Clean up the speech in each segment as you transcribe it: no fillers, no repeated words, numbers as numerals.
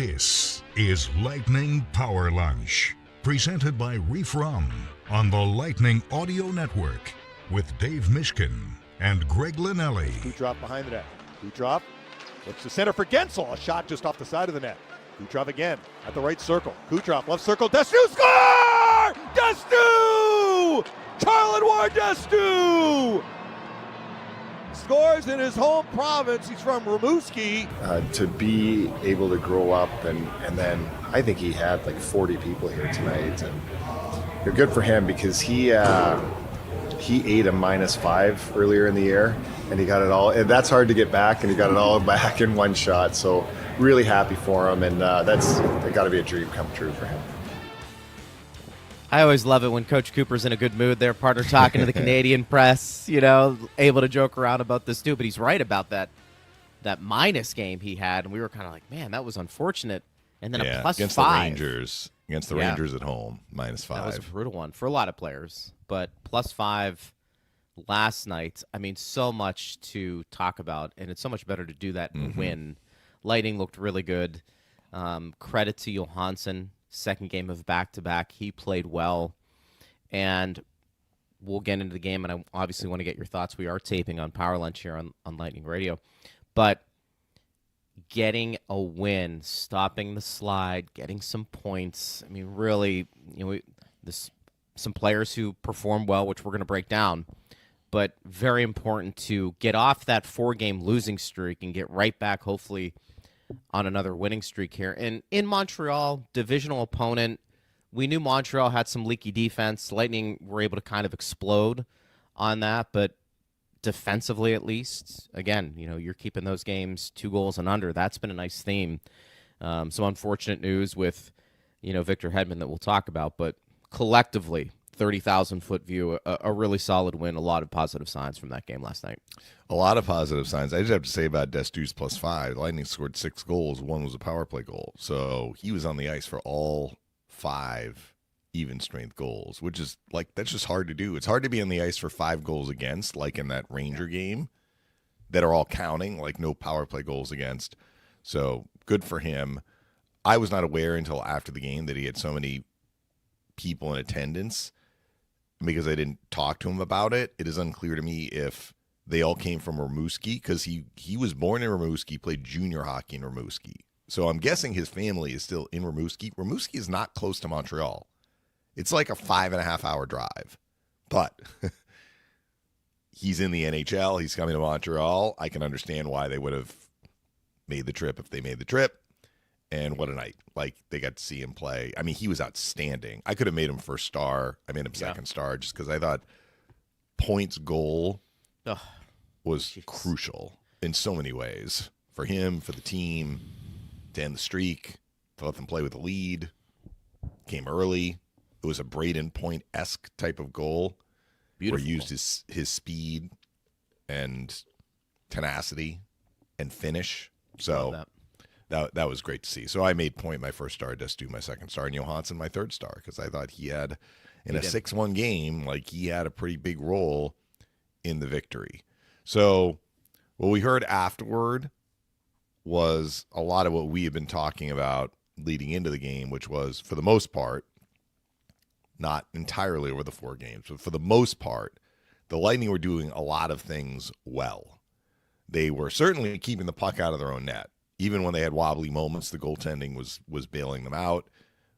This is Lightning Power Lunch, presented by Reef Rum on the Lightning Audio Network with Dave Mishkin and Greg Linnelli. Kucherov behind the net. Kucherov looks to center for Guentzel. A shot just off the side of the net. Kucherov again at the right circle. Kucherov left circle. D'Astous score! D'Astous! Charle-Eduoard D'Astous! Scores in his home province. He's from Rimouski. To be able to grow up and then I think he had like 40 people here tonight, and they're good for him because he ate a -5 earlier in the year, and he got it all, and that's hard to get back, and he got it all back in one shot. So really happy for him, and that's got to be a dream come true for him. I always love it when Coach Cooper's in a good mood. Their partner talking to the Canadian press, you know, able to joke around about this too. But he's right about that minus game he had, and we were kind of like, man, that was unfortunate. And then a +5 against the Rangers, Rangers at home, -5. That was a brutal one for a lot of players, but +5 last night. I mean, so much to talk about, and it's so much better to do that and win. Lightning looked really good. Credit to Johansson. Second game of back-to-back. He played well. And we'll get into the game, and I obviously want to get your thoughts. We are taping on Power Lunch here on Lightning Radio. But getting a win, stopping the slide, getting some points. I mean, really, you know, some players who perform well, which we're going to break down. But very important to get off that 4-game losing streak and get right back, hopefully, on another winning streak here. And in Montreal, divisional opponent, we knew Montreal had some leaky defense. Lightning were able to kind of explode on that, but defensively at least, again, you know, you're keeping those games 2 goals and under. That's been a nice theme. Some unfortunate news with, you know, Victor Hedman that we'll talk about, but collectively, 30,000-foot view, a really solid win, a lot of positive signs from that game last night. A lot of positive signs. I just have to say about D'Astous +5. Lightning scored 6 goals. 1 was a power play goal. So he was on the ice for all 5 even-strength goals, which is, like, that's just hard to do. It's hard to be on the ice for 5 goals against, like in that Ranger game, that are all counting, like no power play goals against. So good for him. I was not aware until after the game that he had so many people in attendance because I didn't talk to him about it. It is unclear to me if they all came from Rimouski, because he was born in Rimouski, played junior hockey in Rimouski. So I'm guessing his family is still in Rimouski. Rimouski is not close to Montreal. It's like a 5.5-hour drive. But he's in the NHL. He's coming to Montreal. I can understand why they would have made the trip if they made the trip. And what a night. Like, they got to see him play. I mean, he was outstanding. I could have made him first star. I made him second star just because I thought points goal was crucial in so many ways. For him, for the team, to end the streak, to let them play with the lead. Came early. It was a Braden Point-esque type of goal. Beautiful. Where he used his speed and tenacity and finish. So that was great to see. So I made Point my first star, D'Astous my second star, and Johansson my third star, because I thought he had, in a 6-1 game, like, he had a pretty big role in the victory. So what we heard afterward was a lot of what we had been talking about leading into the game, which was, for the most part, not entirely over the 4 games, but for the most part, the Lightning were doing a lot of things well. They were certainly keeping the puck out of their own net. Even when they had wobbly moments, the goaltending was bailing them out.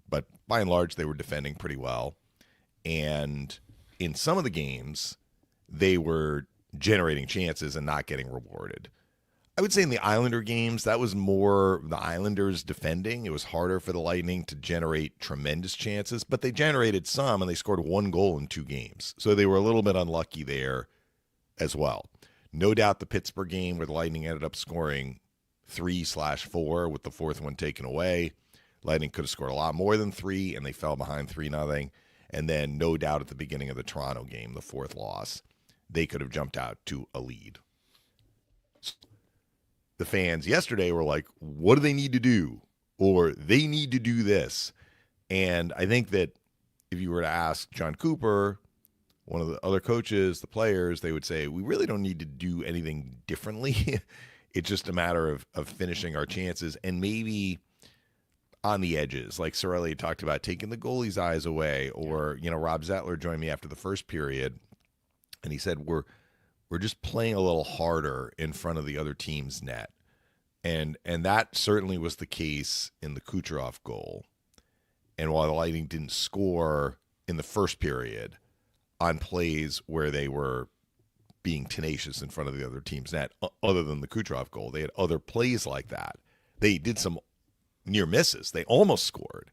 But by and large, they were defending pretty well. And in some of the games, they were generating chances and not getting rewarded. I would say in the Islander games, that was more the Islanders defending. It was harder for the Lightning to generate tremendous chances, but they generated some, and they scored 1 goal in 2 games. So they were a little bit unlucky there as well. No doubt the Pittsburgh game where the Lightning ended up scoring 3/4 with the 4th one taken away. Lightning could have scored a lot more than 3, and they fell behind 3-0. And then no doubt at the beginning of the Toronto game, the 4th loss, they could have jumped out to a lead. The fans yesterday were like, what do they need to do? Or they need to do this. And I think that if you were to ask John Cooper, one of the other coaches, the players, they would say, we really don't need to do anything differently. It's just a matter of finishing our chances and maybe on the edges, like Sorelli talked about, taking the goalie's eyes away, or Rob Zettler joined me after the first period, and he said we're just playing a little harder in front of the other team's net, and that certainly was the case in the Kucherov goal. And while the Lightning didn't score in the first period on plays where they were being tenacious in front of the other team's net, other than the Kucherov goal, they had other plays like that. They did some near misses. They almost scored.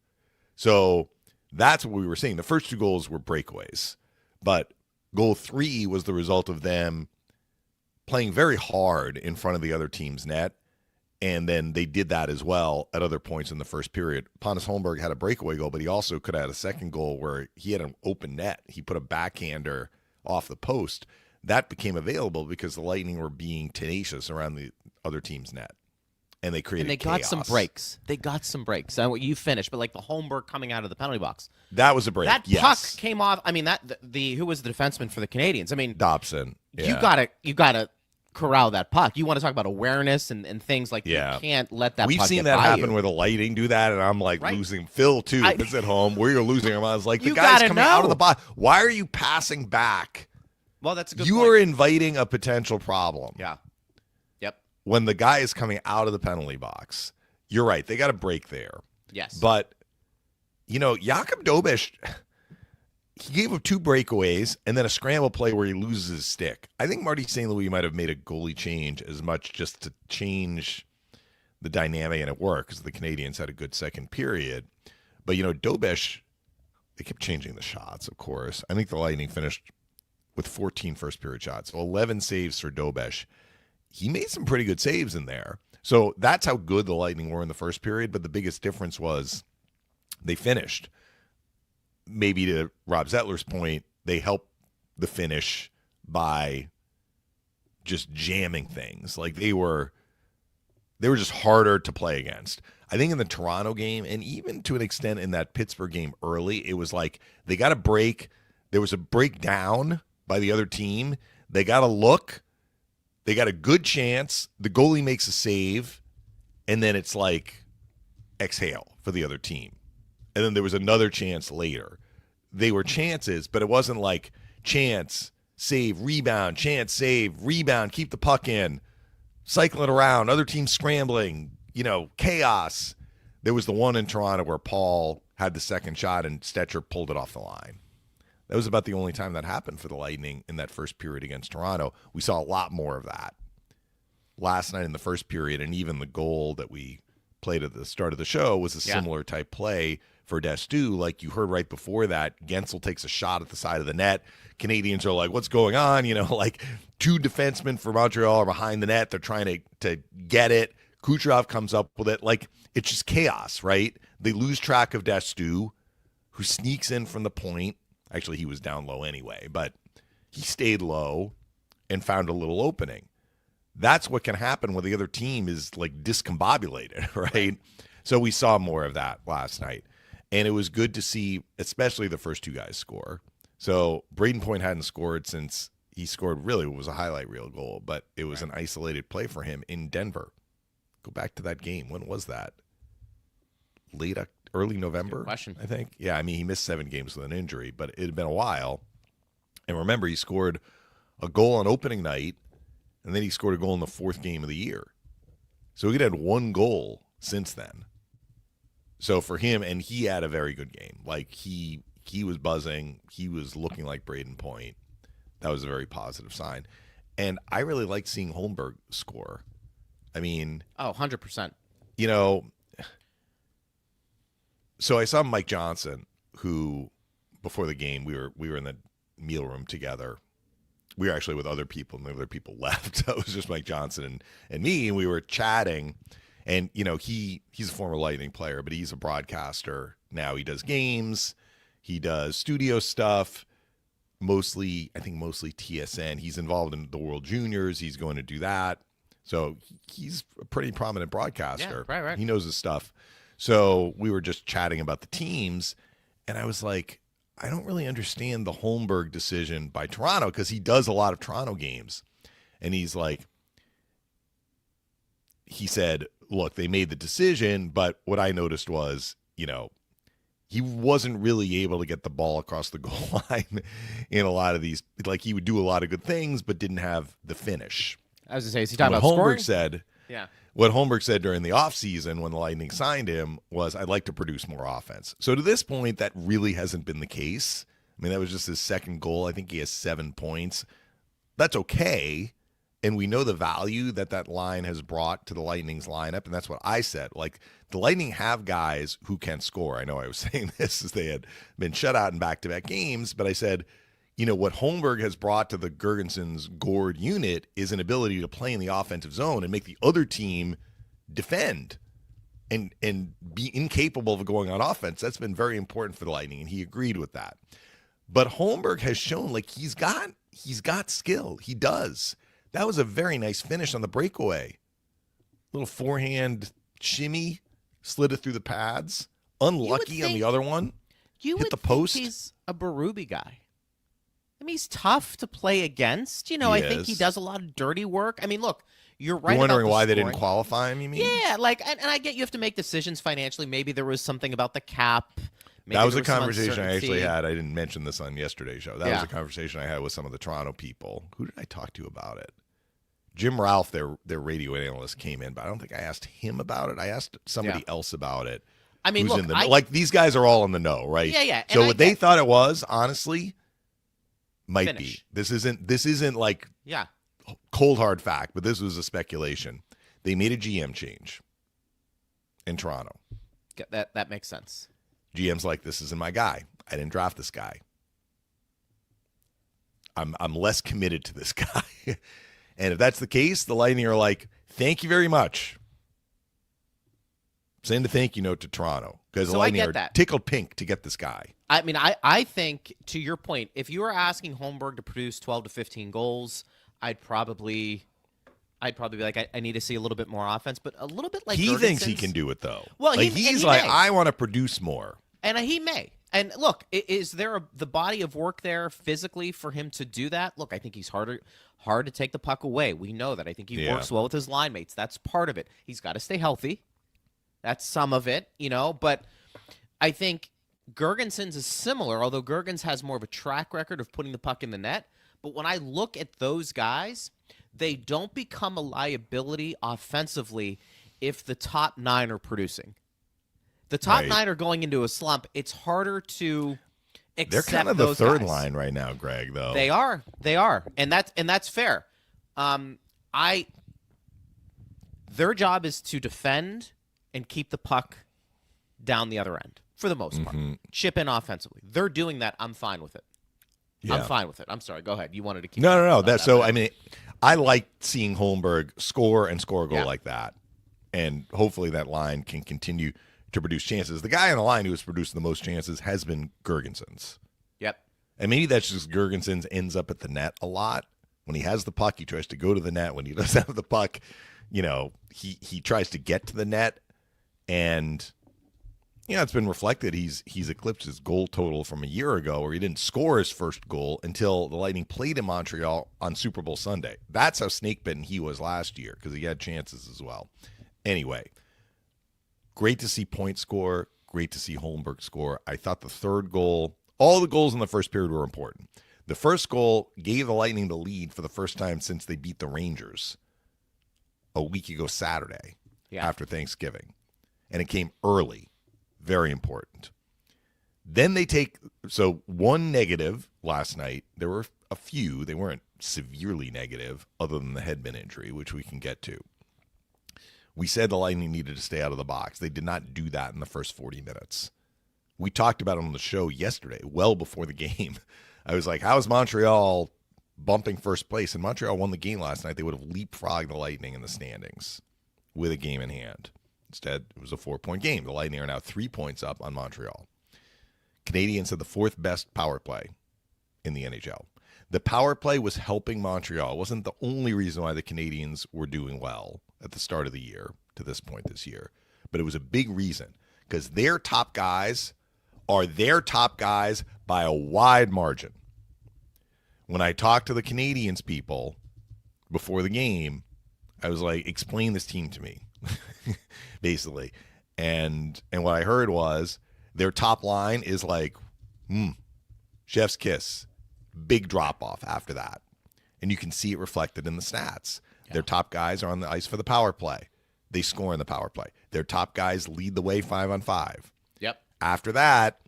So that's what we were seeing. The first 2 goals were breakaways, but goal 3 was the result of them playing very hard in front of the other team's net, and then they did that as well at other points in the first period. Pontus Holmberg had a breakaway goal, but he also could have had a second goal where he had an open net. He put a backhander off the post. That became available because the Lightning were being tenacious around the other team's net. And they created chaos. Got some breaks. They got some breaks. You finished, but like the Holmberg coming out of the penalty box. That was a break. That yes. puck came off. I mean, who was the defenseman for the Canadiens? I mean, Dobson. Yeah. You gotta corral that puck. You want to talk about awareness and things like yeah. You can't let that. We've puck seen get that by happen you. where the Lightning do that, and I'm like losing. Phil too. It's at home where you're losing him. I was like, the guy's coming out of the box. Why are you passing back? Well, that's a good. You point. are inviting a potential problem. Yeah. Yep. When the guy is coming out of the penalty box, you're right. They got a break there. Yes. But Jakub Dobeš, he gave up 2 breakaways and then a scramble play where he loses his stick. I think Marty St. Louis might have made a goalie change as much just to change the dynamic, and it worked because the Canadiens had a good second period. But, Dobeš, they kept changing the shots, of course. I think the Lightning finished with 14 first-period shots, so 11 saves for Dobeš. He made some pretty good saves in there. So that's how good the Lightning were in the first period, but the biggest difference was they finished. Maybe to Rob Zettler's point, they helped the finish by just jamming things. Like they were just harder to play against. I think in the Toronto game, and even to an extent in that Pittsburgh game early, it was like they got a break. There was a breakdown by the other team. They got a look. They got a good chance. The goalie makes a save, and then it's like exhale for the other team. And then there was another chance later. They were chances, but it wasn't like chance, save, rebound, chance, save, rebound, keep the puck in, cycle it around, other team scrambling, chaos. There was the one in Toronto where Paul had the second shot and Stetcher pulled it off the line. That was about the only time that happened for the Lightning in that first period against Toronto. We saw a lot more of that last night in the first period, and even the goal that we played at the start of the show was a similar type play for D'Astous. Like you heard right before that, Guentzel takes a shot at the side of the net. Canadians are like, what's going on? 2 defensemen for Montreal are behind the net. They're trying to get it. Kucherov comes up with it. Like, it's just chaos, right? They lose track of D'Astous, who sneaks in from the point. Actually, he was down low anyway, but he stayed low and found a little opening. That's what can happen when the other team is like discombobulated, right? So we saw more of that last night. And it was good to see, especially the first 2 guys score. So Braden Point hadn't scored since he scored really what was a highlight reel goal, but it was an isolated play for him in Denver. Go back to that game. When was that? Early November, question. I think. Yeah, I mean, he missed 7 games with an injury, but it had been a while. And remember, he scored a goal on opening night, and then he scored a goal in the 4th game of the year. So he had 1 goal since then. So for him, and he had a very good game. Like, he was buzzing. He was looking like Braden Point. That was a very positive sign. And I really liked seeing Holmberg score. I mean... Oh, 100%. So I saw Mike Johnson, who, before the game, we were in the meal room together. We were actually with other people, and the other people left. So it was just Mike Johnson and me, and we were chatting. And, he's a former Lightning player, but he's a broadcaster. Now he does games. He does studio stuff, mostly TSN. He's involved in the World Juniors. He's going to do that. So he's a pretty prominent broadcaster. Yeah, right. He knows his stuff. So we were just chatting about the teams, and I was like, I don't really understand the Holmberg decision by Toronto, because he does a lot of Toronto games. And he's like, he said, look, they made the decision, but what I noticed was, he wasn't really able to get the ball across the goal line in a lot of these. Like, he would do a lot of good things, but didn't have the finish. I was going to say, is he talking about Holmberg scoring? What Holmberg said during the offseason when the Lightning signed him was, I'd like to produce more offense. So to this point, that really hasn't been the case. I mean, that was just his second goal. I think he has 7 points. That's okay. And we know the value that line has brought to the Lightning's lineup, and that's what I said. Like, the Lightning have guys who can score. I know I was saying this as they had been shut out in back-to-back games, but I said, what Holmberg has brought to the Girgensons' Gord unit is an ability to play in the offensive zone and make the other team defend and be incapable of going on offense. That's been very important for the Lightning, and he agreed with that. But Holmberg has shown, like, he's got skill. He does. That was a very nice finish on the breakaway. Little forehand shimmy, slid it through the pads. Unlucky on the other one. Hit the post. He's a Berube guy. I mean, he's tough to play against. I think he does a lot of dirty work. I mean, look, you're right. You're wondering about why scoring. They didn't qualify him, you mean? Yeah, and I get you have to make decisions financially. Maybe there was something about the cap. Maybe that was a some conversation I actually uncertainty. had. I didn't mention this on yesterday's show. That was a conversation I had with some of the Toronto people. Who did I talk to about it? Jim Ralph, their radio analyst, came in, but I don't think I asked him about it. I asked somebody else about it. I mean, look, like, these guys are all in the know, right? Yeah. So what they thought it was, honestly, might finish. be. This isn't like cold hard fact, but this was a speculation. They made a GM change in Toronto. That makes sense. GM's like, this isn't my guy. I didn't draft this guy. I'm less committed to this guy. And if that's the case, the Lightning are like, thank you very much. Send a thank you note to Toronto, because the Lightning are tickled pink to get this guy. I mean, I think, to your point, if you were asking Holmberg to produce 12 to 15 goals, I'd probably be like, I need to see a little bit more offense, but a little bit like he Girgensons. thinks he can do it, though. Well, like, he's like, may. I want to produce more. And he may. And look, is there the body of work there physically for him to do that? Look, I think he's hard to take the puck away. We know that. I think he works well with his line mates. That's part of it. He's got to stay healthy. That's some of it, But I think Girgensons is similar, although Girgensons has more of a track record of putting the puck in the net. But when I look at those guys, they don't become a liability offensively if the top 9 are producing. The top 9 are going into a slump. It's harder to accept. They're kind of the third guys. line right now, Greg, though. They are, and that's fair. Their job is to defend and keep the puck down the other end for the most part. Chip in offensively. They're doing that. I'm fine with it. Yeah. I'm fine with it. I'm sorry. Go ahead. You wanted to keep. No. That's so. I mean, I like seeing Holmberg score a goal like that, and hopefully that line can continue to produce chances. The guy on the line who has produced the most chances has been Girgensons. Yep. And maybe that's just Girgensons ends up at the net a lot. When he has the puck, he tries to go to the net. When he doesn't have the puck, he tries to get to the net. And, it's been reflected. He's eclipsed his goal total from a year ago, where he didn't score his first goal until the Lightning played in Montreal on Super Bowl Sunday. That's how snake-bitten he was last year, because he had chances as well. Anyway, great to see Point score. Great to see Holmberg score. I thought the third goal, all the goals in the first period were important. The first goal gave the Lightning the lead for the first time since they beat the Rangers a week ago Saturday after Thanksgiving. And it came early. Very important. Then they one negative last night. There were a few. They weren't severely negative other than the Hedman injury, which we can get to. We said the Lightning needed to stay out of the box. They did not do that in the first 40 minutes. We talked about it on the show yesterday, well before the game. I was like, how is Montreal bumping first place? And Montreal won the game last night. They would have leapfrogged the Lightning in the standings with a game in hand. Instead, it was a 4-point game. The Lightning are now 3 points up on Montreal. Canadiens had the 4th best power play in the NHL. The power play was helping Montreal. It wasn't the only reason why the Canadiens were doing well at the start of the year to this point this year, but it was a big reason, because their top guys are their top guys by a wide margin. When I talked to the Canadiens people before the game, I was like, explain this team to me, basically. And what I heard was their top line is like, chef's kiss, big drop off after that. And you can see it reflected in the stats. Yeah. Their top guys are on the ice for the power play. They score in the power play. Their top guys lead the way 5-on-5. Yep. After that,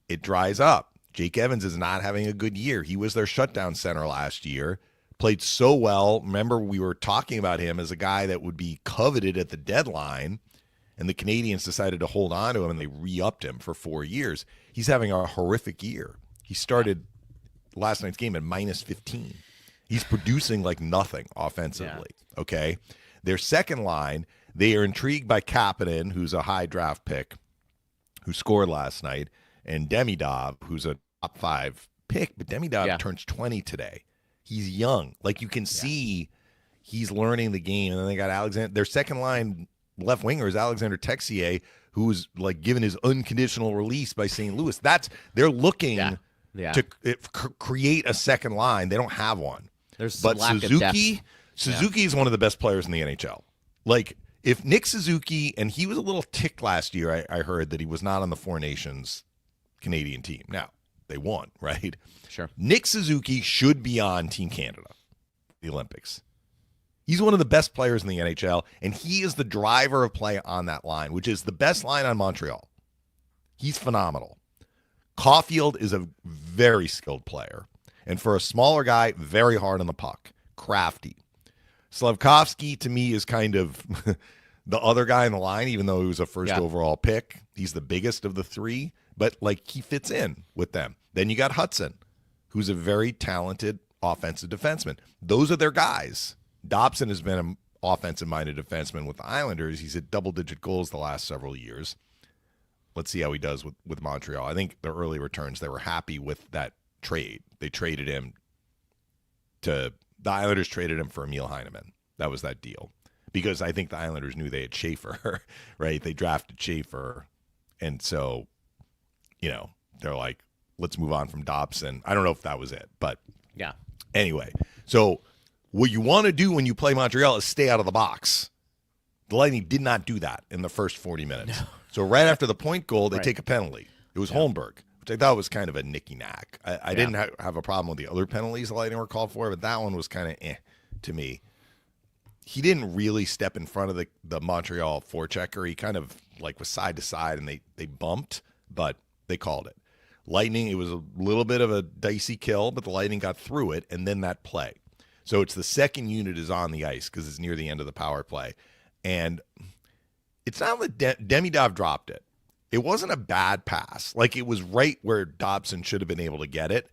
it dries up. Jake Evans is not having a good year. He was their shutdown center last year. Played so well. Remember, we were talking about him as a guy that would be coveted at the deadline, and the Canadiens decided to hold on to him, and they re-upped him for 4 years. He's having a horrific year. He started last night's game at -15. He's producing like nothing offensively, okay? Their second line, they are intrigued by Kapanen, who's a high draft pick, who scored last night, and Demidov, who's a top 5 pick, but Demidov turns 20 today. He's young. Like, you can see he's learning the game. And then they got Alexander. Their second line left winger is Alexander Texier, who was like given his unconditional release by St. Louis. They're looking to create a second line. They don't have one. There's some lack of depth. Suzuki is one of the best players in the NHL. Like, if Nick Suzuki, and he was a little ticked last year, I heard that he was not on the Four Nations Canadian team. Now, they won, right? Sure. Nick Suzuki should be on Team Canada, the Olympics. He's one of the best players in the NHL, and he is the driver of play on that line, which is the best line on Montreal. He's phenomenal. Caulfield is a very skilled player, and for a smaller guy, very hard on the puck, crafty. Slavkovsky, to me, is kind of the other guy in the line, even though he was a first overall pick. He's the biggest of the three, but like, he fits in with them. Then you got Hudson, who's a very talented offensive defenseman. Those are their guys. Dobson has been an offensive-minded defenseman with the Islanders. He's hit double-digit goals the last several years. Let's see how he does with Montreal. I think the early returns, they were happy with that trade. They traded him to – the Islanders traded him for Emil Heineman. That was that deal. Because I think the Islanders knew they had Schaefer, right? They drafted Schaefer. And so, you know, they're like, let's move on from Dobson. I don't know if that was it, but yeah. Anyway, so what you want to do when you play Montreal is stay out of the box. The Lightning did not do that in the first 40 minutes. No. So right after the point goal, they take a penalty. It was Holmberg, which I thought was kind of a nicky-knack. I didn't have a problem with the other penalties the Lightning were called for, but that one was kind of to me. He didn't really step in front of the Montreal forechecker. He kind of like was side to side, and they bumped, but they called it. Lightning, it was a little bit of a dicey kill, but the Lightning got through it, and then that play. So it's the second unit is on the ice because it's near the end of the power play. And it's not that Demidov dropped it. It wasn't a bad pass. Like, it was right where Dobson should have been able to get it,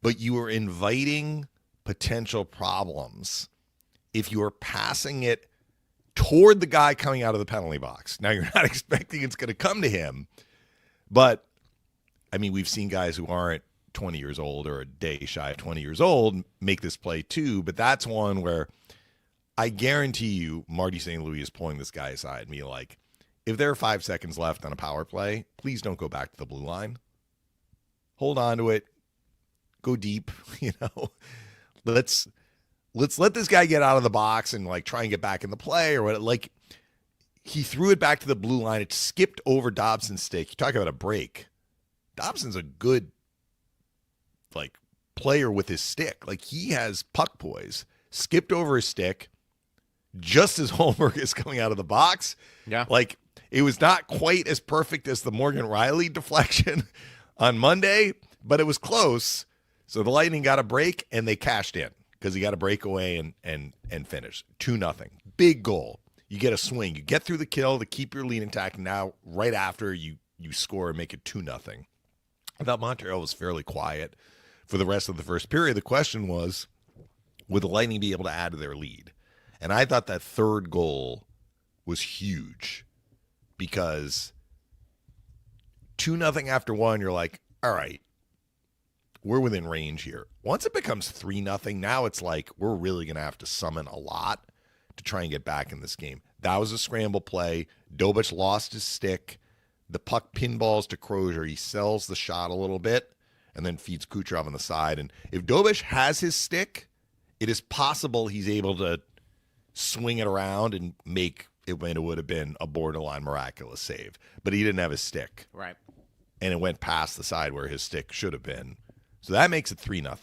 but you were inviting potential problems if you were passing it toward the guy coming out of the penalty box. Now, you're not expecting it's going to come to him, but I mean, we've seen guys who aren't 20 years old or a day shy of 20 years old make this play too, but that's one where I guarantee you Marty St. Louis is pulling this guy aside and be like, if there are 5 seconds left on a power play, please don't go back to the blue line. Hold on to it. Go deep, you know. Let's let this guy get out of the box and like try and get back in the play or what. Like, he threw it back to the blue line. It skipped over Dobson's stick. You talk about a break. Dobson's a good like player with his stick. Like, he has puck poise. Skipped over his stick just as Holmberg is coming out of the box. Yeah. Like, it was not quite as perfect as the Morgan Riley deflection on Monday, but it was close. So the Lightning got a break and they cashed in because he got a breakaway and finished 2-0. Big goal. You get a swing. You get through the kill to keep your lead intact. Now, right after you score and make it 2-0. I thought Montreal was fairly quiet for the rest of the first period. The question was, would the Lightning be able to add to their lead? And I thought that third goal was huge because 2-0 after one, you're like, all right, we're within range here. Once it becomes 3-0, now it's like we're really going to have to summon a lot to try and get back in this game. That was a scramble play. Dobich lost his stick. The puck pinballs to Crozier. He sells the shot a little bit and then feeds Kucherov on the side. And if Dobich has his stick, it is possible he's able to swing it around and make it when it would have been a borderline miraculous save. But he didn't have his stick. Right. And it went past the side where his stick should have been. So that makes it 3-0.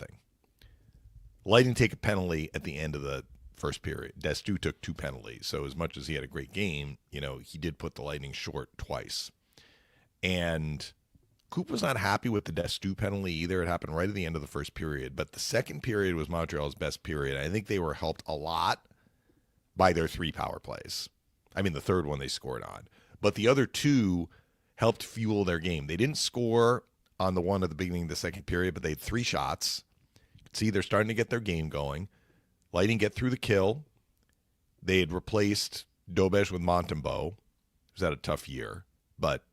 Lightning take a penalty at the end of the first period. D'Astous took 2 penalties. So as much as he had a great game, he did put the Lightning short twice. And Coop was not happy with the D'Astous penalty either. It happened right at the end of the first period. But the second period was Montreal's best period. I think they were helped a lot by their 3 power plays. I mean, the third one they scored on. But the other 2 helped fuel their game. They didn't score on the one at the beginning of the second period, but they had 3 shots. You could see they're starting to get their game going. Lightning get through the kill. They had replaced Dobesh with Montembeault, who's had a tough year, but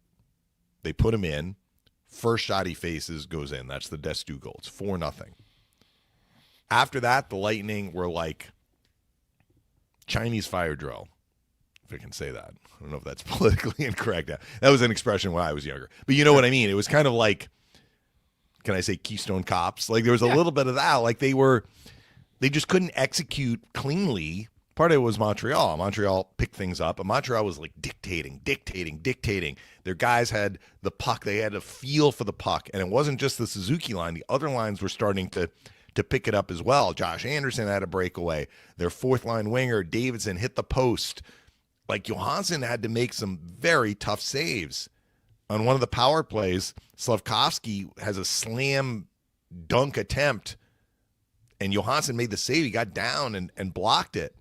they put him in. First shot he faces goes in. That's the D'Astous goal. It's 4-0. After that, the Lightning were like Chinese fire drill, if I can say that. I don't know if that's politically incorrect. That was an expression when I was younger. But you know what I mean? It was kind of like, can I say Keystone Cops? Like there was a little bit of that. Like they just couldn't execute cleanly. Part of it was Montreal. Montreal picked things up, but Montreal was like dictating. Their guys had the puck. They had a feel for the puck. And it wasn't just the Suzuki line. The other lines were starting to pick it up as well. Josh Anderson had a breakaway. Their fourth line winger, Davidson, hit the post. Like Johansson had to make some very tough saves. On one of the power plays, Slavkovsky has a slam dunk attempt, and Johansson made the save. He got down and blocked it.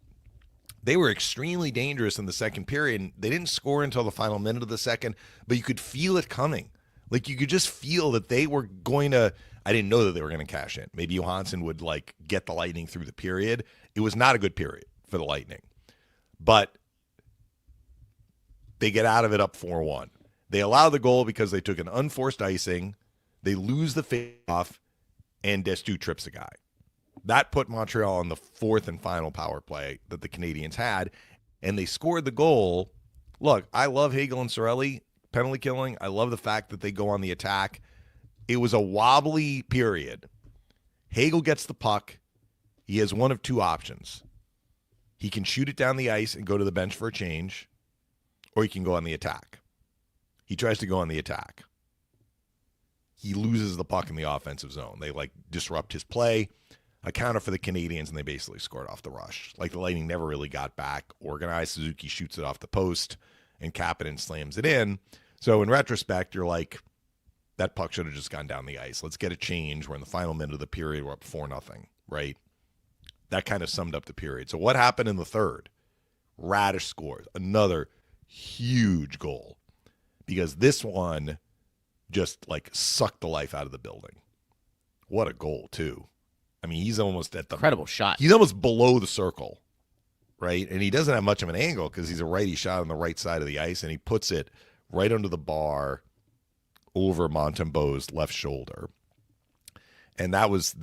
They were extremely dangerous in the second period. And they didn't score until the final minute of the second, but you could feel it coming. Like you could just feel that they were going to, I didn't know that they were going to cash in. Maybe Johansson would like get the Lightning through the period. It was not a good period for the Lightning. But they get out of it up 4-1. They allow the goal because they took an unforced icing. They lose the face-off, and D'Astous trips a guy. That put Montreal on the fourth and final power play that the Canadiens had, and they scored the goal. Look, I love Hagel and Cirelli penalty killing. I love the fact that they go on the attack. It was a wobbly period. Hagel gets the puck. He has one of 2 options. He can shoot it down the ice and go to the bench for a change, or he can go on the attack. He tries to go on the attack. He loses the puck in the offensive zone. They disrupt his play. A counter for the Canadiens, and they basically scored off the rush. Like the Lightning never really got back organized. Suzuki shoots it off the post, and Kapanen slams it in. So in retrospect, you're like, that puck should have just gone down the ice. Let's get a change. We're in the final minute of the period. We're up 4-0, right? That kind of summed up the period. So what happened in the third? Raddysh scores another huge goal, because this one just sucked the life out of the building. What a goal, too. I mean, he's almost at the incredible shot. He's almost below the circle, right? And he doesn't have much of an angle because he's a righty shot on the right side of the ice, and he puts it right under the bar over Montembeault's left shoulder. And that was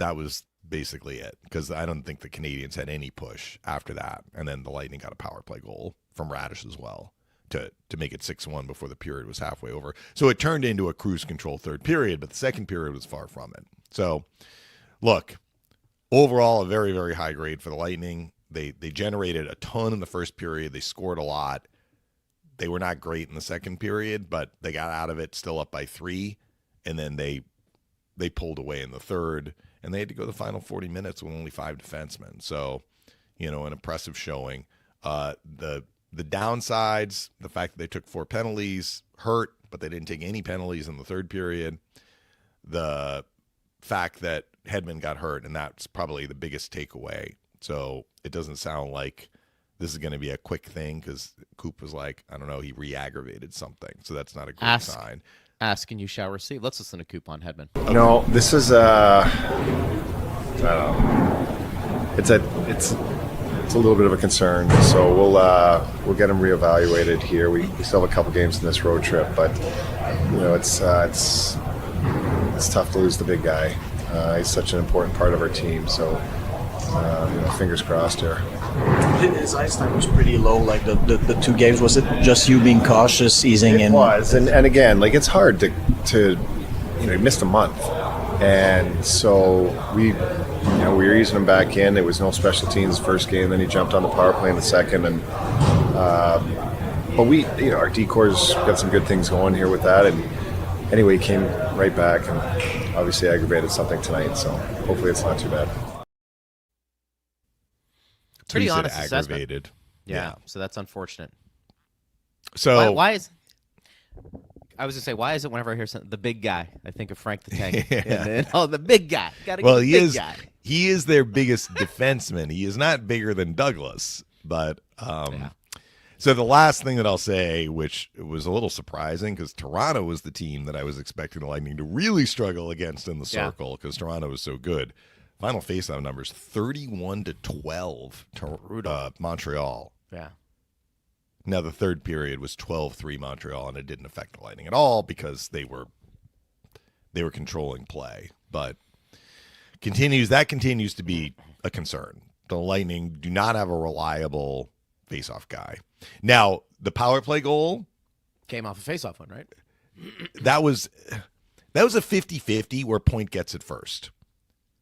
basically it, because I don't think the Canadiens had any push after that. And then the Lightning got a power play goal from Raddysh as well to make it 6-1 before the period was halfway over. So it turned into a cruise control third period, but the second period was far from it. So, look, overall, a very, very high grade for the Lightning. They generated a ton in the first period. They scored a lot. They were not great in the second period, but they got out of it still up by 3, and then they pulled away in the third, and they had to go the final 40 minutes with only 5 defensemen. So, an impressive showing. The downsides, the fact that they took 4 penalties, hurt, but they didn't take any penalties in the third period. The fact that Hedman got hurt, and that's probably the biggest takeaway. So it doesn't sound like this is going to be a quick thing, because Coop was like, I don't know, he re-aggravated something. So that's not a good sign. Ask and you shall receive. Let's listen to Coop on Hedman. Okay. No, this is I don't know. It's a little bit of a concern. So we'll get him reevaluated here. We still have a couple games in this road trip, but it's tough to lose the big guy. He's such an important part of our team. So fingers crossed here. His ice time was pretty low, like the 2 games. Was it just you being cautious, easing in? It was, and again, it's hard to he missed a month, and so we we were using him back in. It was no special teams first game. Then he jumped on the power play in the second. And but we, our D-corps got some good things going here with that. And anyway, he came right back and obviously aggravated something tonight. So hopefully it's not too bad. Pretty So you said honest assessment. aggravated. Yeah, so that's unfortunate. So Why is? I was gonna say, why is it whenever I hear the big guy, I think of Frank the Tank. Yeah. The big guy. Gotta well, get the he big is guy. he is their biggest defenseman. He is not bigger than Douglas, but Yeah. So the last thing that I'll say, which was a little surprising, because Toronto was the team that I was expecting the Lightning to really struggle against in the circle, because Toronto was so good. Final faceoff numbers 31-12 to Montreal. Yeah. Now the third period was 12-3 Montreal, and it didn't affect the Lightning at all because they were controlling play. But that continues to be a concern. The Lightning do not have a reliable faceoff guy. Now, the power play goal Came off a faceoff one, right? that was a 50-50 where Point gets it first.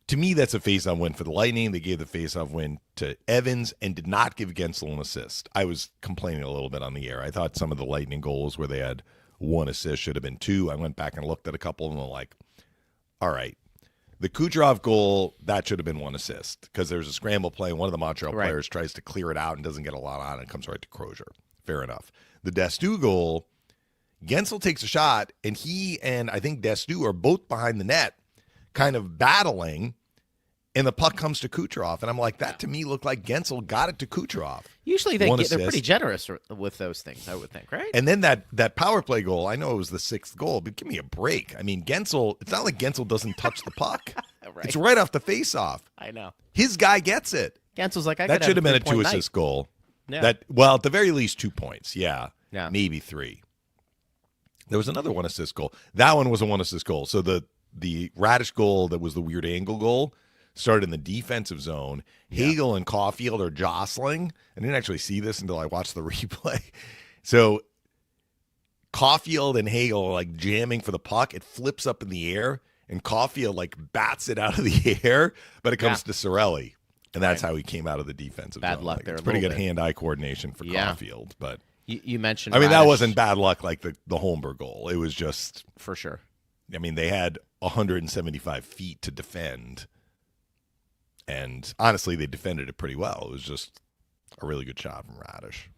To me, that's a faceoff win for the Lightning. They gave the faceoff win to Evans and did not give Guentzel an assist. I was complaining a little bit on the air. I thought some of the Lightning goals where they had one assist should have been two. I went back and looked at a couple of them and like, all right. The Kucherov goal, that should have been one assist because there's a scramble play and one of the Montreal players tries to clear it out and doesn't get a lot on it and comes right to Crozier. Fair enough. The D'Astous goal, Guentzel takes a shot and he and I think D'Astous are both behind the net kind of battling, and the puck comes to Kucherov, and I'm like, that to me looked like Guentzel got it to Kucherov. Usually they're pretty generous with those things, I would think, right? And then that power play goal, I know it was the sixth goal, but give me a break. I mean, Guentzel, it's not like Guentzel doesn't touch the puck. Right. It's right off the face-off. I know. His guy gets it. Guentzel's like, that should have been a 2-assist goal. Yeah. Well, at the very least 2 points. Yeah. Maybe 3. There was another 1-assist goal. That one was a 1-assist goal. So the Raddysh goal that was the weird angle goal started in the defensive zone. Hagel and Caulfield are jostling. I didn't actually see this until I watched the replay. So Caulfield and Hagel are like jamming for the puck. It flips up in the air, and Caulfield like bats it out of the air, but it comes to Cirelli. And that's how he came out of the defensive zone. Bad luck there. It's pretty good hand-eye coordination for Caulfield. But you mentioned I mean, Raddysh. that wasn't bad luck like the Holmberg goal. It was just for sure. I mean, they had 175 feet to defend. And honestly, they defended it pretty well. It was just a really good shot from Raddysh.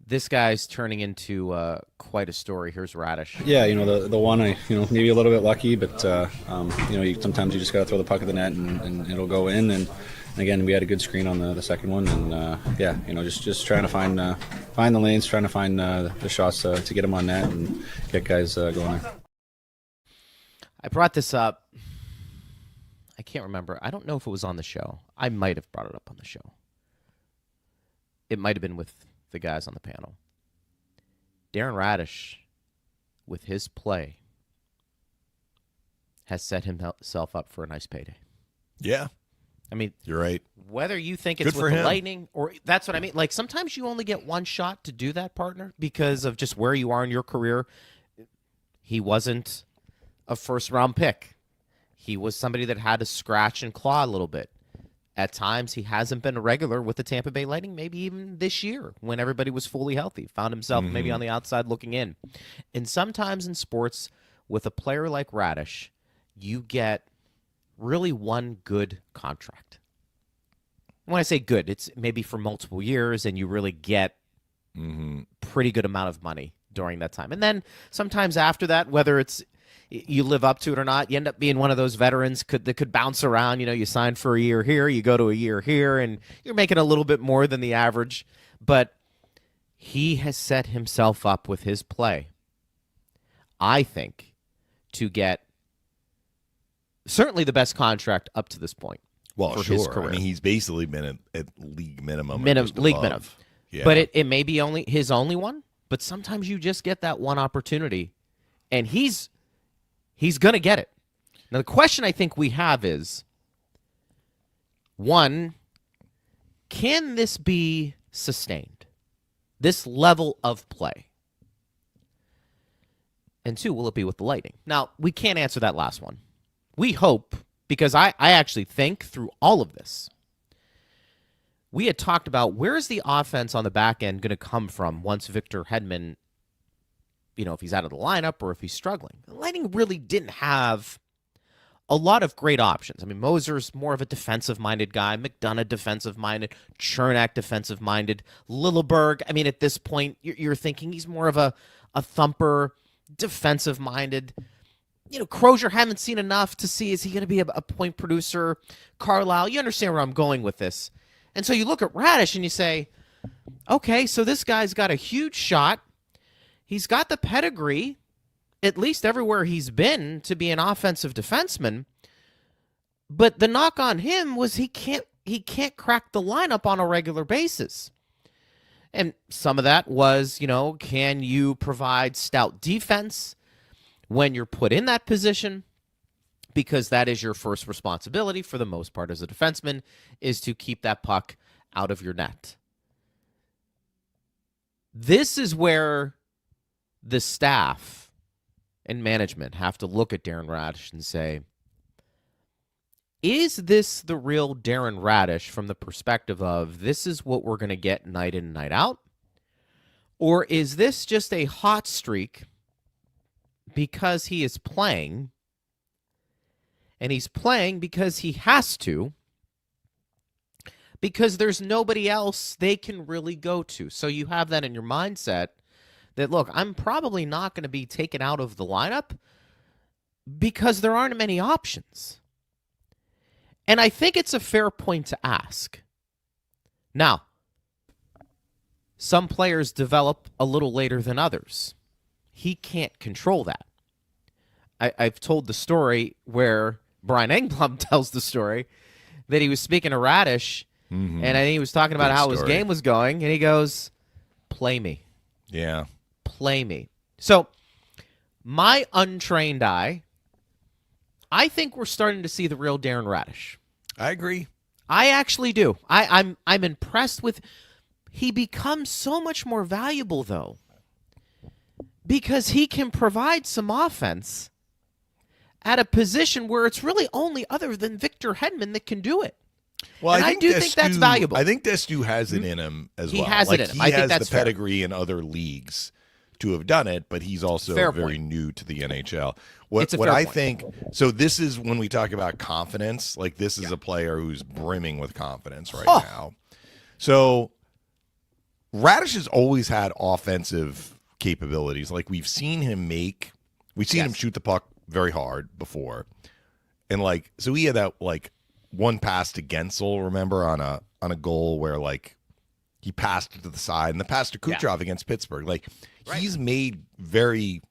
This guy's turning into quite a story. Here's Raddysh. Yeah, the one, maybe a little bit lucky, but sometimes you just got to throw the puck at the net and it'll go in. And again, we had a good screen on the second one, and just trying to find the lanes, trying to find the shots to get them on net and get guys going there. I brought this up. I can't remember. I don't know if it was on the show. I might have brought it up on the show. It might have been with the guys on the panel. Darren Raddysh, with his play, has set himself up for a nice payday. Yeah. I mean, you're right. Whether you think it's with the Lightning or that's what I mean. Like sometimes you only get one shot to do that, partner, because of just where you are in your career. He wasn't a first-round pick. He was somebody that had to scratch and claw a little bit. At times, he hasn't been a regular with the Tampa Bay Lightning, maybe even this year when everybody was fully healthy. Found himself maybe on the outside looking in. And sometimes in sports, with a player like Raddysh, you get really one good contract. When I say good, it's maybe for multiple years, and you really get pretty good amount of money during that time. And then sometimes after that, whether it's you live up to it or not, you end up being one of those veterans that could bounce around. You sign for a year here, you go to a year here, and you're making a little bit more than the average. But he has set himself up with his play, I think, to get certainly the best contract up to this point. Well, for sure. His career. I mean, he's basically been at league minimum. League minimum. Yeah. But it may be only his only one. But sometimes you just get that one opportunity, and he's going to get it. Now, the question I think we have is, one, can this be sustained? This level of play? And two, will it be with the Lightning? Now, we can't answer that last one. We hope Because I actually think through all of this, we had talked about where is the offense on the back end going to come from once Victor Hedman, if he's out of the lineup or if he's struggling. The Lightning really didn't have a lot of great options. I mean, Moser's more of a defensive-minded guy. McDonough defensive-minded. Chernak defensive-minded. Lilleberg, I mean, at this point, you're thinking he's more of a thumper, defensive-minded. Crozier, haven't seen enough to see, is he going to be a point producer? Carlisle, you understand where I'm going with this. And so you look at Raddysh and you say, okay, so this guy's got a huge shot. He's got the pedigree, at least everywhere he's been, to be an offensive defenseman. But the knock on him was he can't crack the lineup on a regular basis. And some of that was, can you provide stout defense when you're put in that position? Because that is your first responsibility for the most part as a defenseman, is to keep that puck out of your net. This is where the staff and management have to look at Darren Raddysh and say, is this the real Darren Raddysh from the perspective of this is what we're going to get night in, night out? Or is this just a hot streak because he is playing, and he's playing because he has to, because there's nobody else they can really go to? So you have that in your mindset that, look, I'm probably not going to be taken out of the lineup because there aren't many options. And I think it's a fair point to ask. Now, some players develop a little later than others. He can't control that. I've told the story where Brian Engblom tells the story that he was speaking to Raddysh, and I think he was talking about how his game was going, and he goes, play me. Yeah. Play me. So, my untrained eye, I think we're starting to see the real Darren Raddysh. I agree. I actually do. I'm impressed with. He becomes so much more valuable, though, because he can provide some offense at a position where it's really only other than Victor Hedman that can do it. Well, and I do think that's valuable. I think D'Astous has it in him as well. He has it in him. I think that's the pedigree in other leagues to have done it, but he's also very new to the NHL. What I think, so this is when we talk about confidence, like this is a player who's brimming with confidence right now. So Raddysh has always had offensive capabilities. Like we've seen him him shoot the puck very hard before. And so he had that one pass to Guentzel, remember, on a goal where he passed it to the side, and the pass to Kucherov against Pittsburgh. He's made very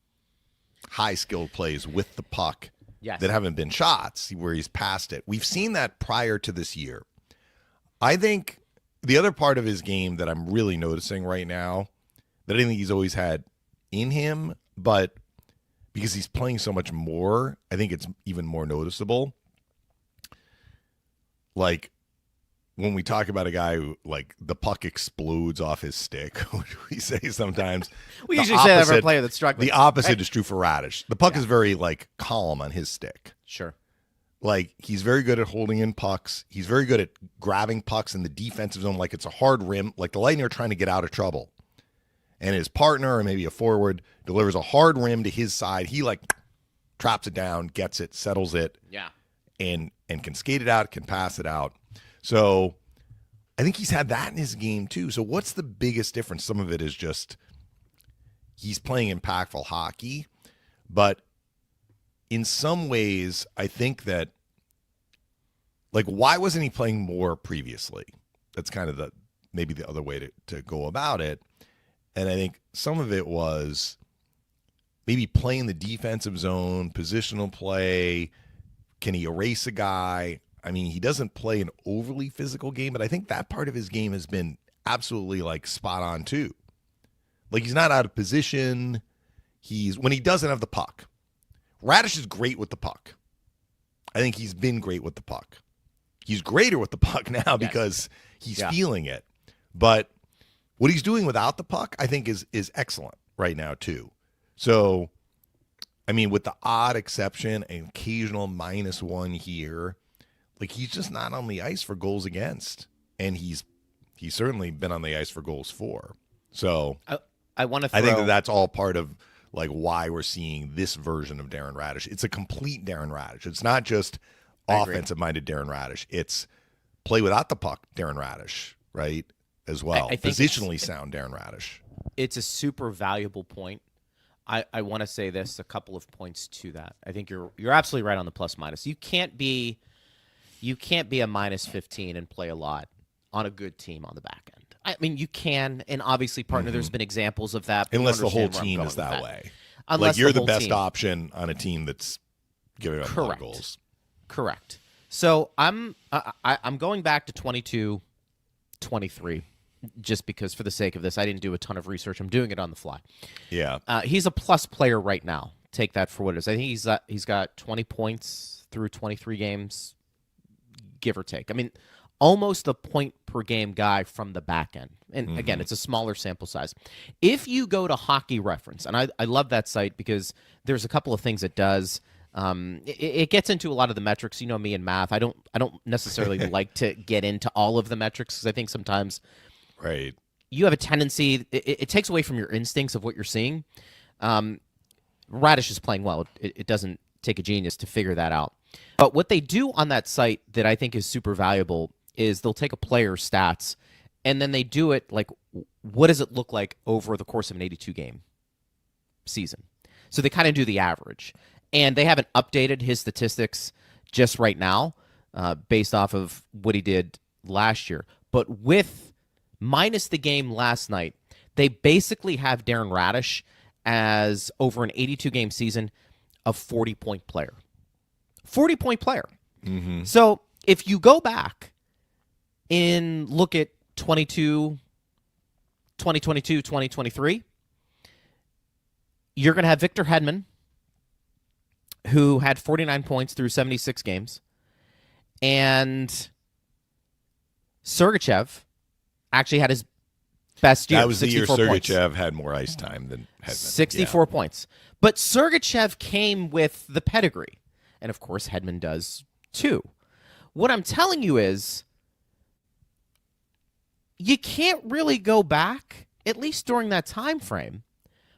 high-skilled plays with the puck that haven't been shots where he's passed it. We've seen that prior to this year. I think the other part of his game that I'm really noticing right now that I think he's always had in him, but because he's playing so much more, I think it's even more noticeable. When we talk about a guy who, the puck explodes off his stick, which we say sometimes. We usually say that for a player that's struggling. The opposite is true for Raddysh. The puck is very, calm on his stick. Sure. He's very good at holding in pucks. He's very good at grabbing pucks in the defensive zone like it's a hard rim. The Lightning are trying to get out of trouble. And his partner, or maybe a forward, delivers a hard rim to his side. He, traps it down, gets it, settles it. Yeah. And can skate it out, can pass it out. So I think he's had that in his game too. So what's the biggest difference? Some of it is just he's playing impactful hockey, but in some ways I think that why wasn't he playing more previously? That's kind of maybe the other way to go about it. And I think some of it was maybe playing the defensive zone, positional play. Can he erase a guy? I mean, he doesn't play an overly physical game, but I think that part of his game has been absolutely spot on too. He's not out of position. When he doesn't have the puck. Raddysh is great with the puck. I think he's been great with the puck. He's greater with the puck now because he's feeling it. But what he's doing without the puck, I think is excellent right now too. So I mean, with the odd exception, an occasional -1 here, like he's just not on the ice for goals against, and he's certainly been on the ice for goals for. So I want to. I think that's all part of like why we're seeing this version of Darren Raddysh. It's a complete Darren Raddysh. It's not just offensive-minded Darren Raddysh. It's play without the puck, Darren Raddysh, right? As well, I think positionally sound Darren Raddysh. It's a super valuable point. I want to say this, a couple of points to that. I think you're absolutely right on the plus minus. You can't be a -15 and play a lot on a good team on the back end. I mean, you can, and obviously, partner, there's been examples of that. Unless the whole team is that way. Unless like you're the whole best team. Option on a team that's giving up a lot of goals. Correct. So I'm going back to 22-23, just because for the sake of this, I didn't do a ton of research. I'm doing it on the fly. Yeah. He's a plus player right now. Take that for what it is. I think he's got 20 points through 23 games, give or take. I mean, almost a point per game guy from the back end. And again, it's a smaller sample size. If you go to Hockey Reference, and I love that site because there's a couple of things it does. It gets into a lot of the metrics. You know me and math. I don't necessarily like to get into all of the metrics because I think sometimes you have a tendency. It takes away from your instincts of what you're seeing. Raddysh is playing well. It doesn't take a genius to figure that out. But what they do on that site that I think is super valuable is they'll take a player's stats and then they do it like, what does it look like over the course of an 82-game season? So they kind of do the average. And they haven't updated his statistics just right now based off of what he did last year. But with minus the game last night, they basically have Darren Raddysh as over an 82-game season a 40-point player. 40-point player. Mm-hmm. So if you go back and look at 2022, 2023, you're going to have Victor Hedman, who had 49 points through 76 games, and Sergachev actually had his best year. That was the year Sergachev points. had more ice time than Hedman. 64 points. But Sergachev came with the pedigree, and of course Hedman does too. What I'm telling you is you can't really go back, at least during that time frame,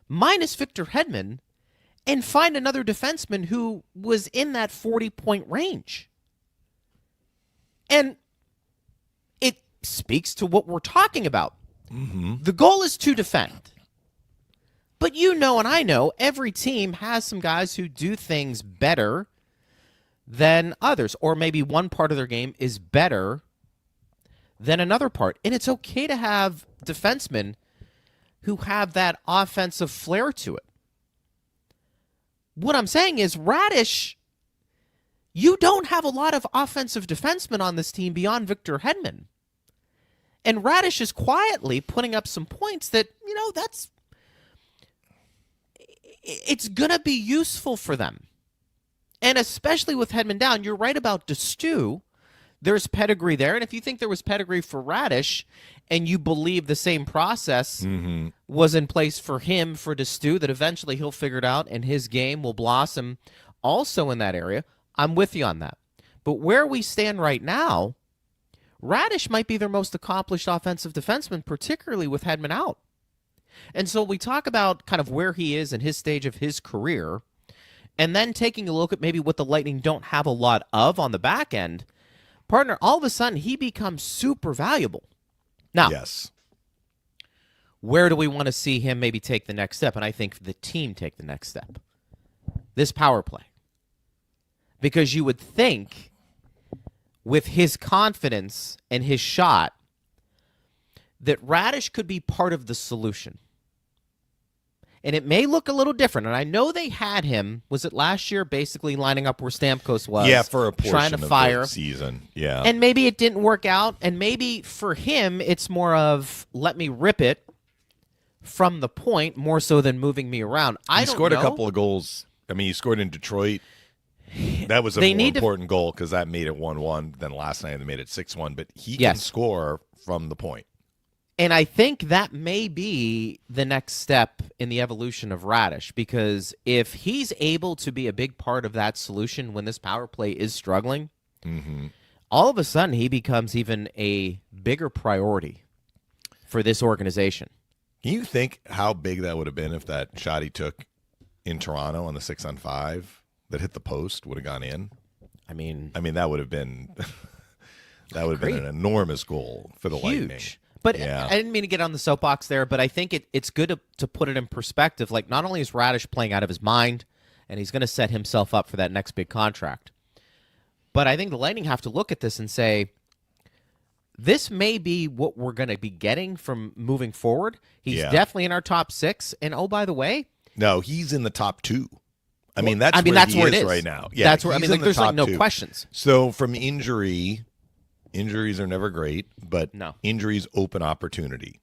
minus Victor Hedman, and find another defenseman who was in that 40-point range. And it speaks to what we're talking about. Mm-hmm. The goal is to defend. But you know and I know every team has some guys who do things better than others, or maybe one part of their game is better than another part. And it's okay to have defensemen who have that offensive flair to it. What I'm saying is, Raddysh, you don't have a lot of offensive defensemen on this team beyond Victor Hedman. And Raddysh is quietly putting up some points that, it's going to be useful for them. And especially with Hedman down, you're right about D'Astous. There's pedigree there. And if you think there was pedigree for Raddysh and you believe the same process was in place for him, for D'Astous, that eventually he'll figure it out and his game will blossom also in that area, I'm with you on that. But where we stand right now, Raddysh might be their most accomplished offensive defenseman, particularly with Hedman out. And so we talk about kind of where he is in his stage of his career, and then taking a look at maybe what the Lightning don't have a lot of on the back end. Partner, all of a sudden, he becomes super valuable. Now, yes. Where do we want to see him maybe take the next step? And I think the team take the next step. This power play. Because you would think, with his confidence and his shot, that Raddysh could be part of the solution. And it may look a little different. And I know they had him, was it last year, basically lining up where Stamkos was? Yeah, for a portion trying to fire. Of the season. Yeah. And maybe it didn't work out. And maybe for him, it's more of, let me rip it from the point, more so than moving me around. He scored a couple of goals. I mean, he scored in Detroit. That was a more important goal because that made it 1-1. Then last night they made it 6-1. But he can score from the point. And I think that may be the next step in the evolution of Raddysh, because if he's able to be a big part of that solution when this power play is struggling, all of a sudden he becomes even a bigger priority for this organization. Can you think how big that would have been if that shot he took in Toronto on the 6-on-5 that hit the post would have gone in? I mean, that would have been been an enormous goal for the Lightning. But I didn't mean to get on the soapbox there, but I think it's good to put it in perspective. Like, not only is Raddysh playing out of his mind, and he's going to set himself up for that next big contract, but I think the Lightning have to look at this and say, this may be what we're going to be getting from moving forward. He's definitely in our top 6, and oh, by the way, no, he's in the top 2. That's where it is right now. Yeah, that's where there's like no questions. So from injuries are never great, but injuries open opportunity.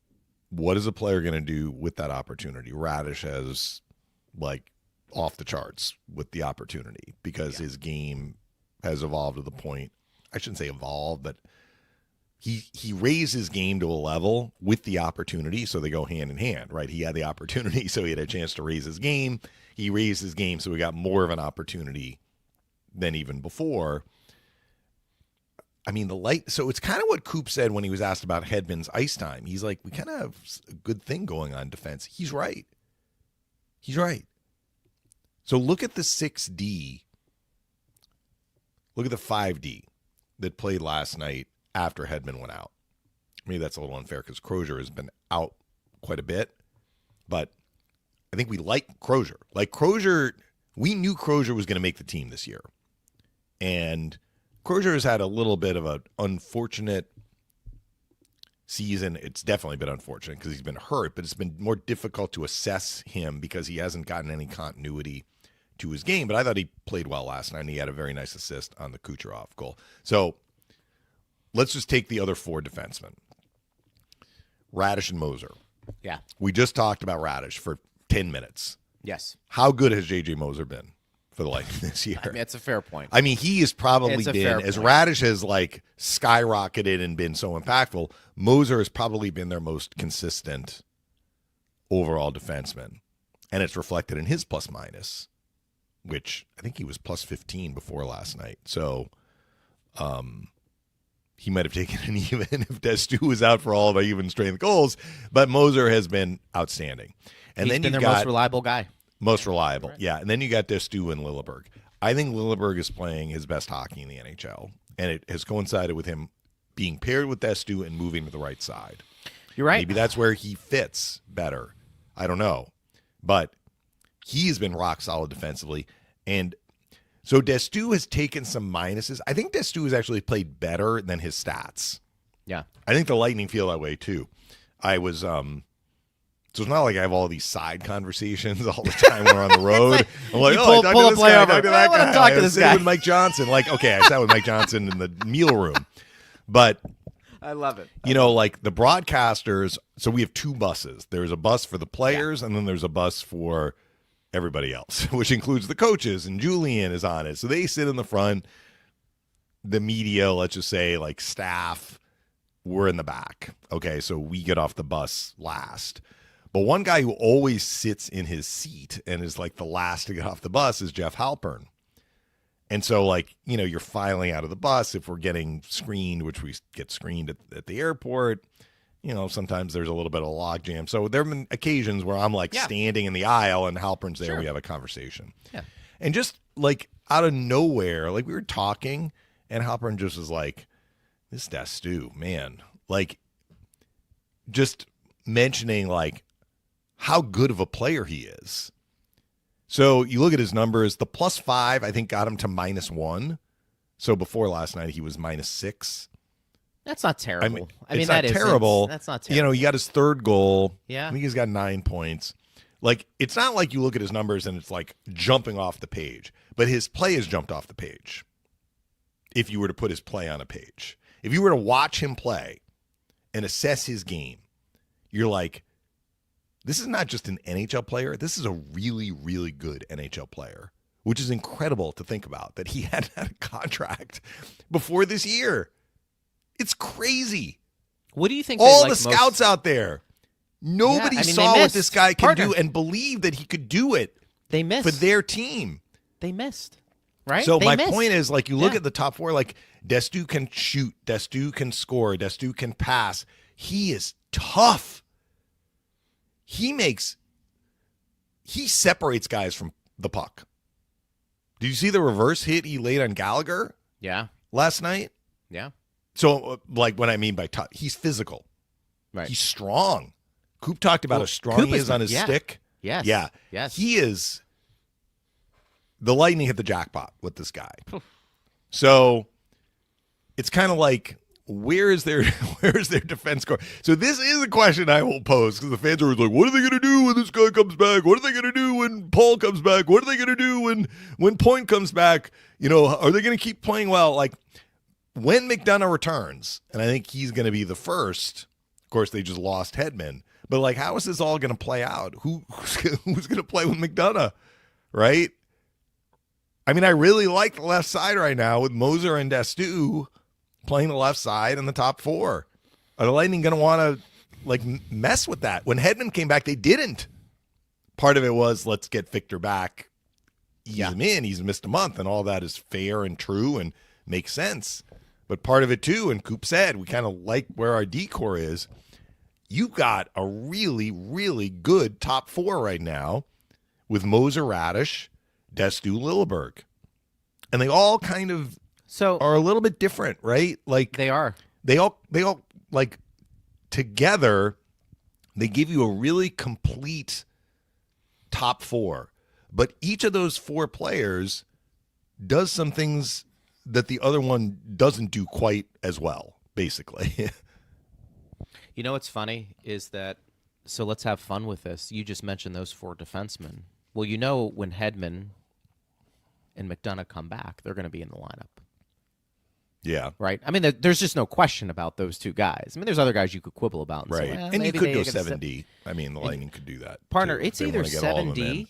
What is a player going to do with that opportunity? Raddysh has like off the charts with the opportunity because his game has evolved to the point. I shouldn't say evolved, but he raised his game to a level with the opportunity, so they go hand in hand, right? He had the opportunity, so he had a chance to raise his game. He raised his game, so he got more of an opportunity than even before. So it's kind of what Coop said when he was asked about Hedman's ice time. He's like, we kind of have a good thing going on defense. He's right. So look at the 6D. Look at the 5D that played last night after Hedman went out. Maybe that's a little unfair because Crozier has been out quite a bit. But I think we like Crozier. Like Crozier, we knew Crozier was going to make the team this year. And Crozier has had a little bit of an unfortunate season. It's definitely been unfortunate because he's been hurt, but it's been more difficult to assess him because he hasn't gotten any continuity to his game. But I thought he played well last night, and he had a very nice assist on the Kucherov goal. So let's just take the other 4 defensemen. Raddysh and Moser. Yeah. We just talked about Raddysh for 10 minutes. Yes. How good has J.J. Moser been for the Lightning this year? It's a fair point. He has probably been, as Raddysh has like skyrocketed and been so impactful, Moser has probably been their most consistent overall defenseman. And it's reflected in his plus minus, which I think he was plus 15 before last night. So he might have taken an even if D'Astous was out for all of the even strength goals, but Moser has been outstanding. And He's then been you their got most reliable guy. Most reliable, right. yeah. And then you got D'Astous and Lilleberg. I think Lilleberg is playing his best hockey in the NHL, and it has coincided with him being paired with D'Astous and moving to the right side. You're right. Maybe that's where he fits better. I don't know. But he has been rock solid defensively. And so D'Astous has taken some minuses. I think D'Astous has actually played better than his stats. Yeah. I think the Lightning feel that way too. I was so it's not like I have all these side conversations all the time when we're on the road. I'm like, pull a play over. I want to talk to this guy. With Mike Johnson. Like, okay, I sat with Mike Johnson in the meal room. But I love it. Like the broadcasters, so we have 2 buses. There's a bus for the players, and then there's a bus for everybody else, which includes the coaches, and Julian is on it. So they sit in the front. The media, let's just say, like staff, we're in the back. Okay, so we get off the bus last. But one guy who always sits in his seat and is like the last to get off the bus is Jeff Halpern. And so, like, you're filing out of the bus if we're getting screened, which we get screened at the airport. Sometimes there's a little bit of a logjam. So there have been occasions where I'm like standing in the aisle and Halpern's there and we have a conversation. Yeah. And just like out of nowhere, like we were talking and Halpern just was like, this D'Astous, man, like just mentioning like how good of a player he is. So you look at his numbers, the +5, I think, got him to -1. So before last night, he was -6. That's not terrible. It's not terrible. That's not terrible. He got his 3rd goal. Yeah. I think he's got 9 points. Like, it's not like you look at his numbers and it's like jumping off the page, but his play has jumped off the page. If you were to put his play on a page, if you were to watch him play and assess his game, you're like, this is not just an NHL player. This is a really, really good NHL player, which is incredible to think about, that he hadn't had a contract before this year. It's crazy. What do you think? All the scouts out there, nobody Yeah, I mean, saw they what missed. this guy can Partner. do and believed that he could do it They missed. for their team. They missed. Right? So They my missed. point is, like, you look Yeah. at the top four, like D'Astous can shoot, D'Astous can score, D'Astous can pass. He is tough. He separates guys from the puck. Did you see the reverse hit he laid on Gallagher Yeah. last night? Yeah. So, like, what I mean by tough, he's physical. Right. He's strong. Coop talked about Well, how strong Coop he is on his yeah. stick. Yes. Yeah. Yes. He is. The Lightning hit the jackpot with this guy. So it's kind of like, where is their defense core? So this is a question I will pose, because the fans are always like, what are they going to do when this guy comes back? What are they going to do when Paul comes back? What are they going to do when Point comes back? You know, are they going to keep playing well? Like, when McDonough returns, and I think he's going to be the first. Of course, they just lost Hedman. But, like, how is this all going to play out? Who's going to play with McDonough, right? I mean, I really like the left side right now with Moser and D'Astous playing the left side in the top four. Are the Lightning going to want to, like, mess with that? When Hedman came back, they didn't. Part of it was, let's get Victor back, ease him in. He's missed a month, and all that is fair and true and makes sense. But part of it, too, and Coop said, we kind of like where our decor is. You've got a really, really good top four right now with Moser, Raddysh, D'Astous, Lilleberg. And they all kind of are a little bit different, right? Like, They are. They all like, together, they give you a really complete top four. But each of those four players does some things that the other one doesn't do quite as well, basically. You know what's funny is that, so let's have fun with this. You just mentioned those four defensemen. Well, you know, when Hedman and McDonough come back, they're going to be in the lineup. Yeah. Right? I mean, there's just no question about those two guys. I mean, there's other guys you could quibble about. And Right. say, well, and you maybe could they go are gonna 7D. I mean, the Lightning could do that. Partner, too, if it's they either wanna get all of them in. 7D.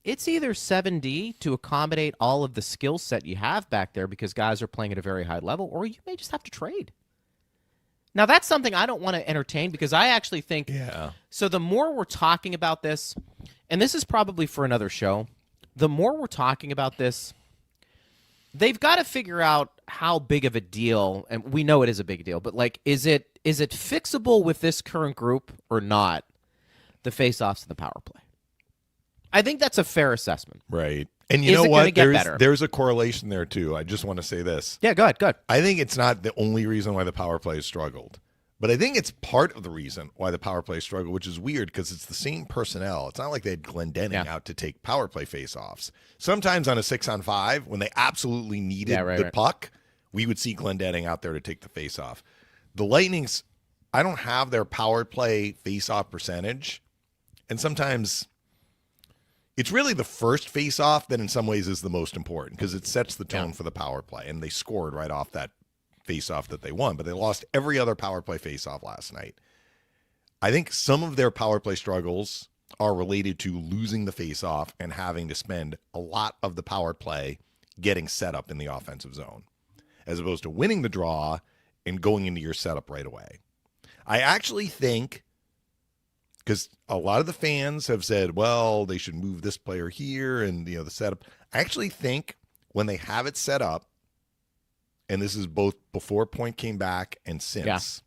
It's either 7D to accommodate all of the skill set you have back there because guys are playing at a very high level, or you may just have to trade. Now, that's something I don't want to entertain because I actually think so the more we're talking about this, and this is probably for another show, the more we're talking about this, they've got to figure out how big of a deal, and we know it is a big deal, but like, is it fixable with this current group or not, the face-offs and the power play? I think that's a fair assessment. Right. And you Is know it gonna what? get better? There's a correlation there, too. I just want to say this. Yeah, go ahead. I think it's not the only reason why the power play has struggled. But I think it's part of the reason why the power play struggled, which is weird because it's the same personnel. It's not like they had Glendening out to take power play faceoffs. Sometimes on a 6-on-5, when they absolutely needed the puck, we would see Glendening out there to take the faceoff. The Lightning's, I don't have their power play faceoff percentage. And sometimes it's really the first faceoff that in some ways is the most important because it sets the tone for the power play. And they scored right off that faceoff that they won, but they lost every other power play faceoff last night. I think some of their power play struggles are related to losing the faceoff and having to spend a lot of the power play getting set up in the offensive zone, as opposed to winning the draw and going into your setup right away. I actually think, because a lot of the fans have said, well, they should move this player here and, you know, the setup. I actually think when they have it set up, and this is both before Point came back and since.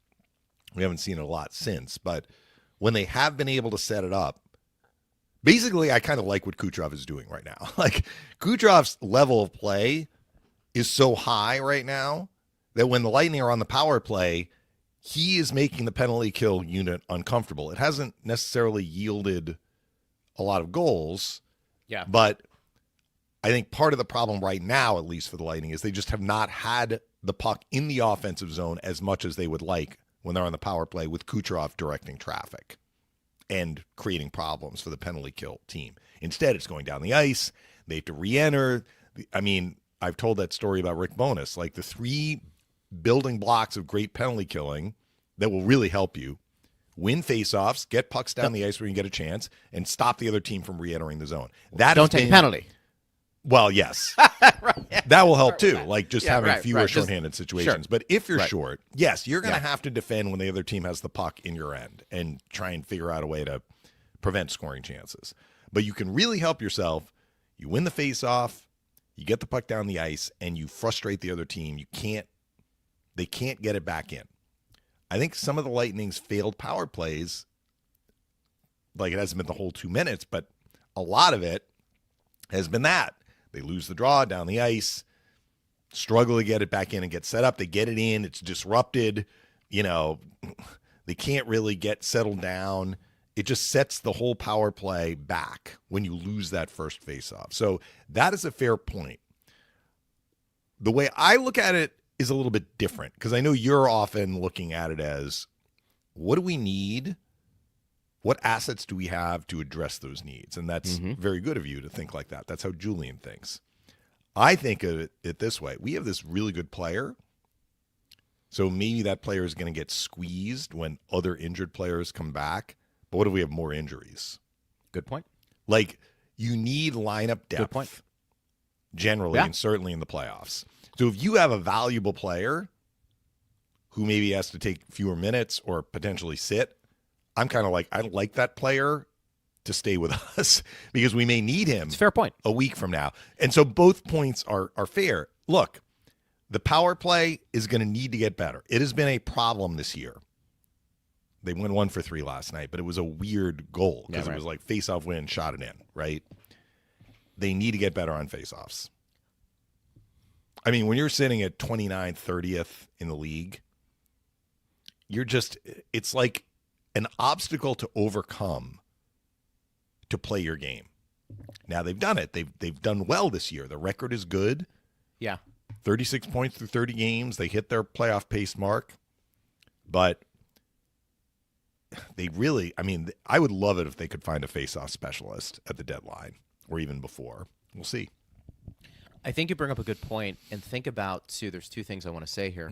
We haven't seen it a lot since, but when they have been able to set it up, basically I kind of like what Kucherov is doing right now. Like, Kucherov's level of play is so high right now that when the Lightning are on the power play, he is making the penalty kill unit uncomfortable. It hasn't necessarily yielded a lot of goals, but I think part of the problem right now, at least for the Lightning, is they just have not had the puck in the offensive zone as much as they would like when they're on the power play with Kucherov directing traffic and creating problems for the penalty kill team. Instead, it's going down the ice. They have to re-enter. I mean, I've told that story about Rick Bowness, like the three building blocks of great penalty killing that will really help you: win faceoffs, get pucks down the ice where you can get a chance, and stop the other team from re-entering the zone. That don't take a penalty. Well, yes. That will help too, like just having right, fewer right. shorthanded situations. Sure. But if you're Right. short, yes, you're going to have to defend when the other team has the puck in your end and try and figure out a way to prevent scoring chances. But you can really help yourself. You win the face-off, you get the puck down the ice, and you frustrate the other team. They can't get it back in. I think some of the Lightning's failed power plays, like it hasn't been the whole 2 minutes, but a lot of it has been that. They lose the draw down the ice, struggle to get it back in and get set up. They get it in, it's disrupted. They can't really get settled down. It just sets the whole power play back when you lose that first faceoff. So that is a fair point. The way I look at it is a little bit different because I know you're often looking at it as, what do we need? What assets do we have to address those needs? And that's very good of you to think like that. That's how Julian thinks. I think of it this way. We have this really good player. So maybe that player is going to get squeezed when other injured players come back. But what if we have more injuries? Good point. Like, you need lineup depth. Good point. Generally, and certainly in the playoffs. So if you have a valuable player who maybe has to take fewer minutes or potentially sit, I'm kind of like, I like that player to stay with us because we may need him. It's a fair point. A week from now. And so both points are fair. Look, the power play is going to need to get better. It has been a problem this year. They went 1 for 3 last night, but it was a weird goal because it was like face-off win, shot it in, right? They need to get better on face-offs. I mean, when you're sitting at 29th, 30th in the league, it's like an obstacle to overcome to play your game. Now they've done it. They've done well this year. The record is good. Yeah. 36 points through 30 games. They hit their playoff pace mark. But I would love it if they could find a face-off specialist at the deadline or even before. We'll see. I think you bring up a good point, and think about, too, there's two things I want to say here.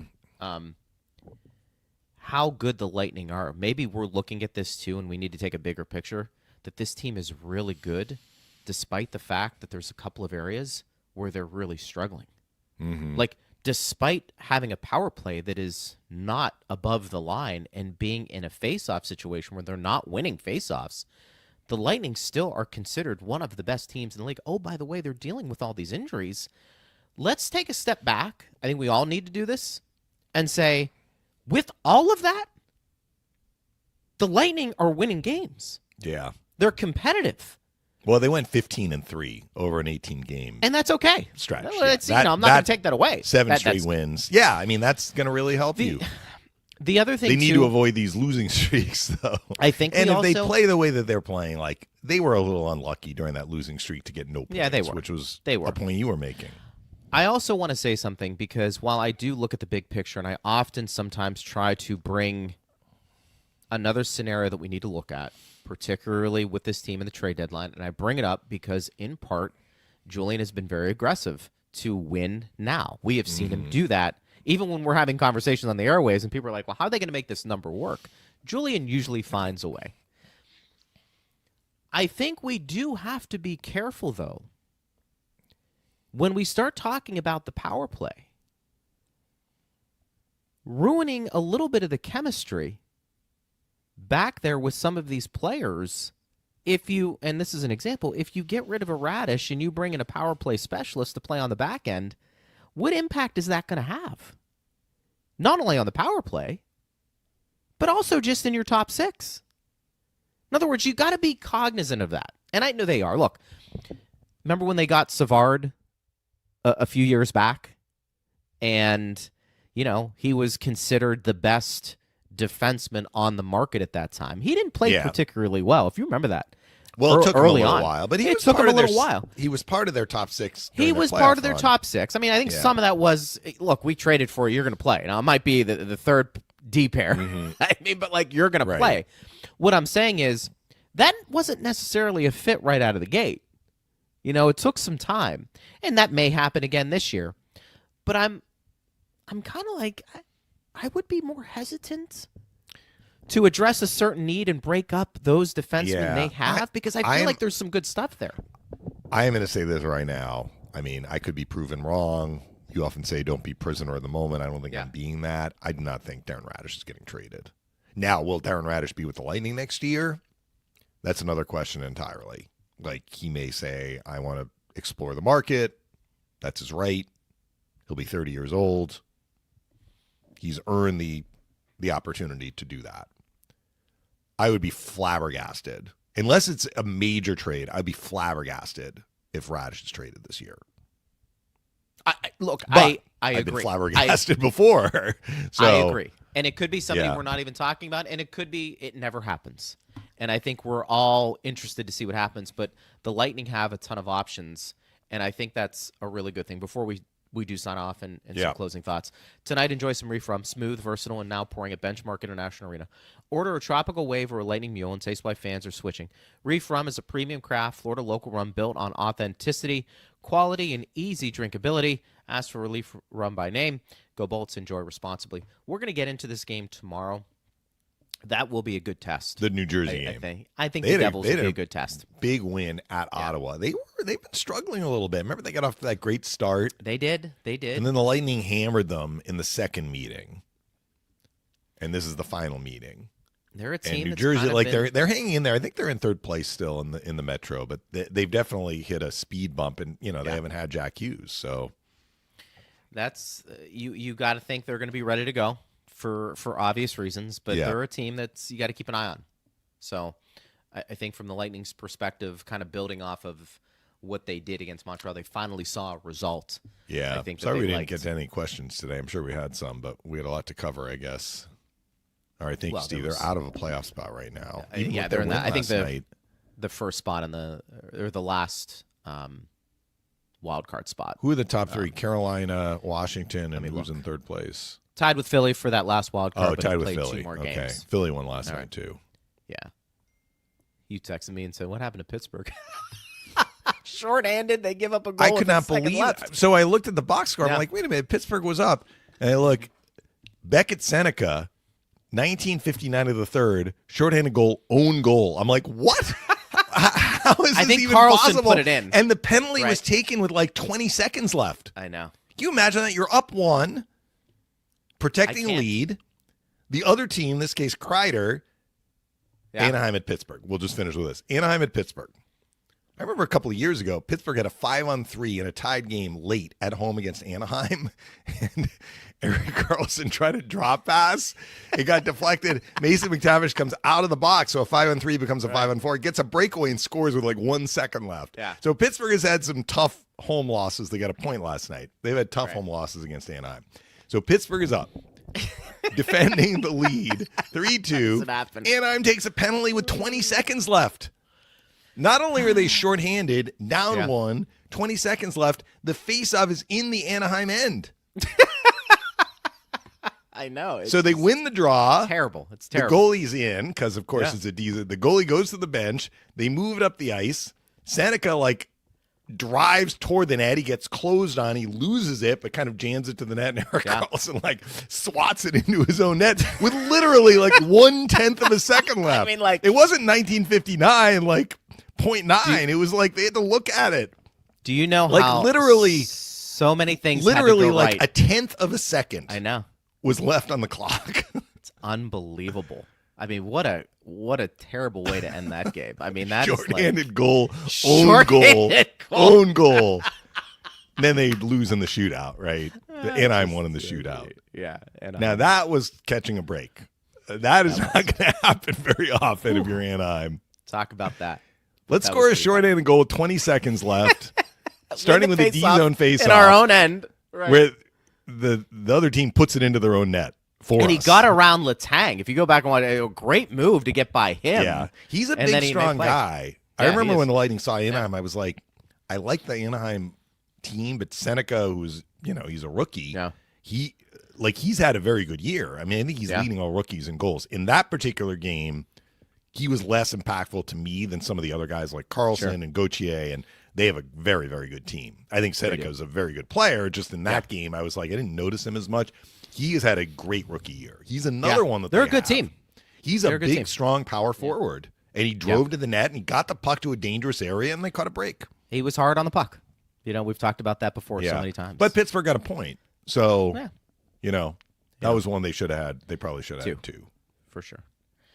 How good the Lightning are. Maybe we're looking at this, too, and we need to take a bigger picture, that this team is really good, despite the fact that there's a couple of areas where they're really struggling. Like, despite having a power play that is not above the line and being in a face-off situation where they're not winning face-offs, the Lightning still are considered one of the best teams in the league. Oh, by the way, they're dealing with all these injuries. Let's take a step back. I think we all need to do this and say, with all of that, the Lightning are winning games. Yeah. They're competitive. Well, they went 15-3 over an 18-game and that's okay. stretch. I'm not going to take that away. 7 straight wins. Yeah, I mean, that's going to really help you. The other thing, they need to avoid these losing streaks, though. I think, and if they play the way that they're playing, like they were a little unlucky during that losing streak to get no points. Yeah, they were. Which was a point you were making. I also want to say something because while I do look at the big picture, and I often sometimes try to bring another scenario that we need to look at, particularly with this team in the trade deadline, and I bring it up because, in part, Julian has been very aggressive to win now. We have seen him do that. Even when we're having conversations on the airwaves and people are like, well, how are they going to make this number work? Julian usually finds a way. I think we do have to be careful, though, when we start talking about the power play, ruining a little bit of the chemistry back there with some of these players. If you, and this is an example, if you get rid of a Raddysh and you bring in a power play specialist to play on the back end, what impact is that going to have? Not only on the power play, but also just in your top six. In other words, you got to be cognizant of that. And I know they are. Look, remember when they got Savard a few years back? And, he was considered the best defenseman on the market at that time. He didn't play particularly well, if you remember that. Well, it took him a little on. while, but it took him a little while. He was part of their top six. He was part of their top six. I mean, I think some of that was, look, we traded for you. You're going to play. Now, it might be the third D pair. I mean, but you're going to play. What I'm saying is that wasn't necessarily a fit right out of the gate. It took some time, and that may happen again this year. But I'm kind of like, I would be more hesitant to address a certain need and break up those defensemen they have, because I feel like there's some good stuff there. I am going to say this right now. I mean, I could be proven wrong. You often say don't be prisoner of the moment. I don't think I'm being that. I do not think Darren Raddysh is getting traded. Now, will Darren Raddysh be with the Lightning next year? That's another question entirely. Like, he may say, I want to explore the market. That's his right. He'll be 30 years old. He's earned the opportunity to do that. I would be flabbergasted. Unless it's a major trade, I'd be flabbergasted if Raddysh is traded this year. I I've agree. been flabbergasted before. So, I agree. And it could be something we're not even talking about, and it could be it never happens. And I think we're all interested to see what happens, but the Lightning have a ton of options, and I think that's a really good thing. Before we do sign off and some closing thoughts. Tonight, enjoy some Refrum, smooth, versatile, and now pouring at Benchmark International Arena. Order a Tropical Wave or a Lightning Mule and taste why fans are switching. Reef Rum is a premium craft Florida local rum built on authenticity, quality, and easy drinkability. Ask for Relief Rum by name. Go Bolts, enjoy responsibly. We're going to get into this game tomorrow. That will be a good test. The New Jersey game. I think the Devils will be a good test. Big win at Ottawa. They've been struggling a little bit. Remember, they got off to that great start. They did. And then the Lightning hammered them in the second meeting. And this is the final meeting. They're a team. And New Jersey, like they're hanging in there. I think they're in third place still in the Metro, but they've definitely hit a speed bump, and they haven't had Jack Hughes. So that's you got to think they're going to be ready to go. For obvious reasons, but they're a team that's you got to keep an eye on. So I think from the Lightning's perspective, kind of building off of what they did against Montreal, they finally saw a result. Yeah, I think sorry we didn't get to any questions today. I'm sure we had some, but we had a lot to cover, I guess. All right, thank you, Steve. They're out of a playoff spot right now. They're in that. I think the first spot in the last wild card spot. Who are the top three? Carolina, Washington, and who's in third place? Tied with Philly for that last wild card. Oh, tied with played Philly. 2 more okay, games. Philly won last night too. Yeah. You texted me and said, "What happened to Pittsburgh?" Short-handed, they give up a goal. I could not believe it. So I looked at the box score. I'm like, wait a minute, Pittsburgh was up, and I look, Beckett Seneca, 1959 of the third, shorthanded goal, own goal. I'm like, what? How is this even Carlson possible? put it in. And the penalty was taken with like 20 seconds left. I know. Can you imagine that? You're up 1, protecting a lead. The other team, in this case, Kreider, Anaheim at Pittsburgh. We'll just finish with this. Anaheim at Pittsburgh. I remember a couple of years ago, Pittsburgh had a 5-on-3 in a tied game late at home against Anaheim, and Erik Karlsson tried to drop pass. It got deflected. Mason McTavish comes out of the box, so a 5-on-3 becomes a 5-on-4. It gets a breakaway and scores with like 1 second left. Yeah. So Pittsburgh has had some tough home losses. They got a point last night. They've had tough home losses against Anaheim. So Pittsburgh is up, defending the lead, 3-2. Anaheim takes a penalty with 20 seconds left. Not only are they shorthanded, down 1, 20 seconds left, the faceoff is in the Anaheim end. I know. So they win the draw. Terrible. It's terrible. The goalie's in because, of course, it's a diesel. The goalie goes to the bench. They move it up the ice. Seneca, drives toward the net. He gets closed on. He loses it, but kind of jams it to the net. And Erik Karlsson, swats it into his own net with literally, 1/10 of a second left. I mean, it wasn't 1959, 0.9. It was they had to look at it. Do you know how literally so many things literally had to go right? a 1/10 of a second I know was left on the clock. It's unbelievable. I mean, what a terrible way to end that game. I mean, that shorthanded goal, own goal. Then they lose in the shootout, right? Anaheim won in the shootout. Yeah. Now that was catching a break. That is not going to happen very often if you're Anaheim. Talk about that. Let's score a shorthanded goal with 20 seconds left, starting with the D-zone face-off. In our own end. Right. Where the other team puts it into their own net for and us. he got around Letang. If you go back and watch, a great move to get by him. Yeah, he's a big, strong guy. I remember when the Lightning saw Anaheim, I was like, I like the Anaheim team, but Seneca, who's, he's a rookie, he's had a very good year. I mean, I think he's leading all rookies in goals. In that particular game, he was less impactful to me than some of the other guys like Karlsson and Gauthier, and they have a very, very good team. I think Seneca is a very good player. Just in that game, I was like, I didn't notice him as much. He has had a great rookie year. He's another one that they're a good team. He's a big, strong power forward, and he drove to the net, and he got the puck to a dangerous area, and they caught a break. He was hard on the puck. We've talked about that before so many times. But Pittsburgh got a point. So, yeah. That was one they should have had. They probably should have had 2. For sure.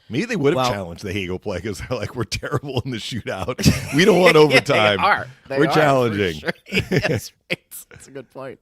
Maybe they would have challenged the Hagel play because they're like, we're terrible in the shootout. We don't want overtime. We're challenging. Sure. That's right. That's a good point.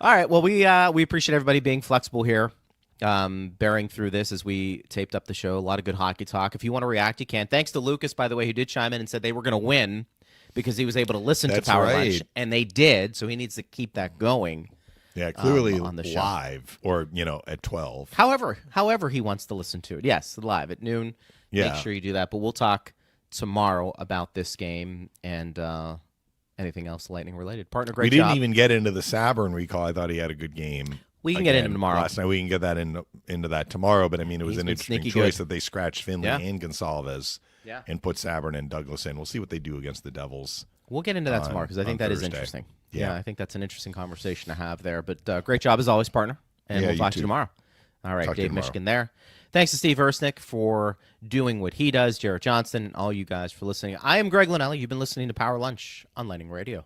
All right. Well, we appreciate everybody being flexible here, bearing through this as we taped up the show. A lot of good hockey talk. If you want to react, you can. Thanks to Lucas, by the way, who did chime in and said they were going to win because he was able to listen to Power Lunch, and they did. So he needs to keep that going. Yeah, clearly on the show. Live or, at 12. However he wants to listen to it. Yes, live at noon. Yeah. Make sure you do that. But we'll talk tomorrow about this game and anything else Lightning related. Partner, great job. We didn't even get into the Sabern recall. I thought he had a good game. We can get into tomorrow. Last night we can get that into that tomorrow. But it was an interesting choice that they scratched Finley and Gonsalves and put Sabern and Douglas in. We'll see what they do against the Devils. We'll get into that tomorrow because I think that is interesting. Yeah, I think that's an interesting conversation to have there. But great job as always, partner. And we'll talk to you tomorrow. All right, Dave Mishkin there. Thanks to Steve Ersnick for doing what he does, Jarrett Johnston, and all you guys for listening. I am Greg Linnelli. You've been listening to Power Lunch on Lightning Radio.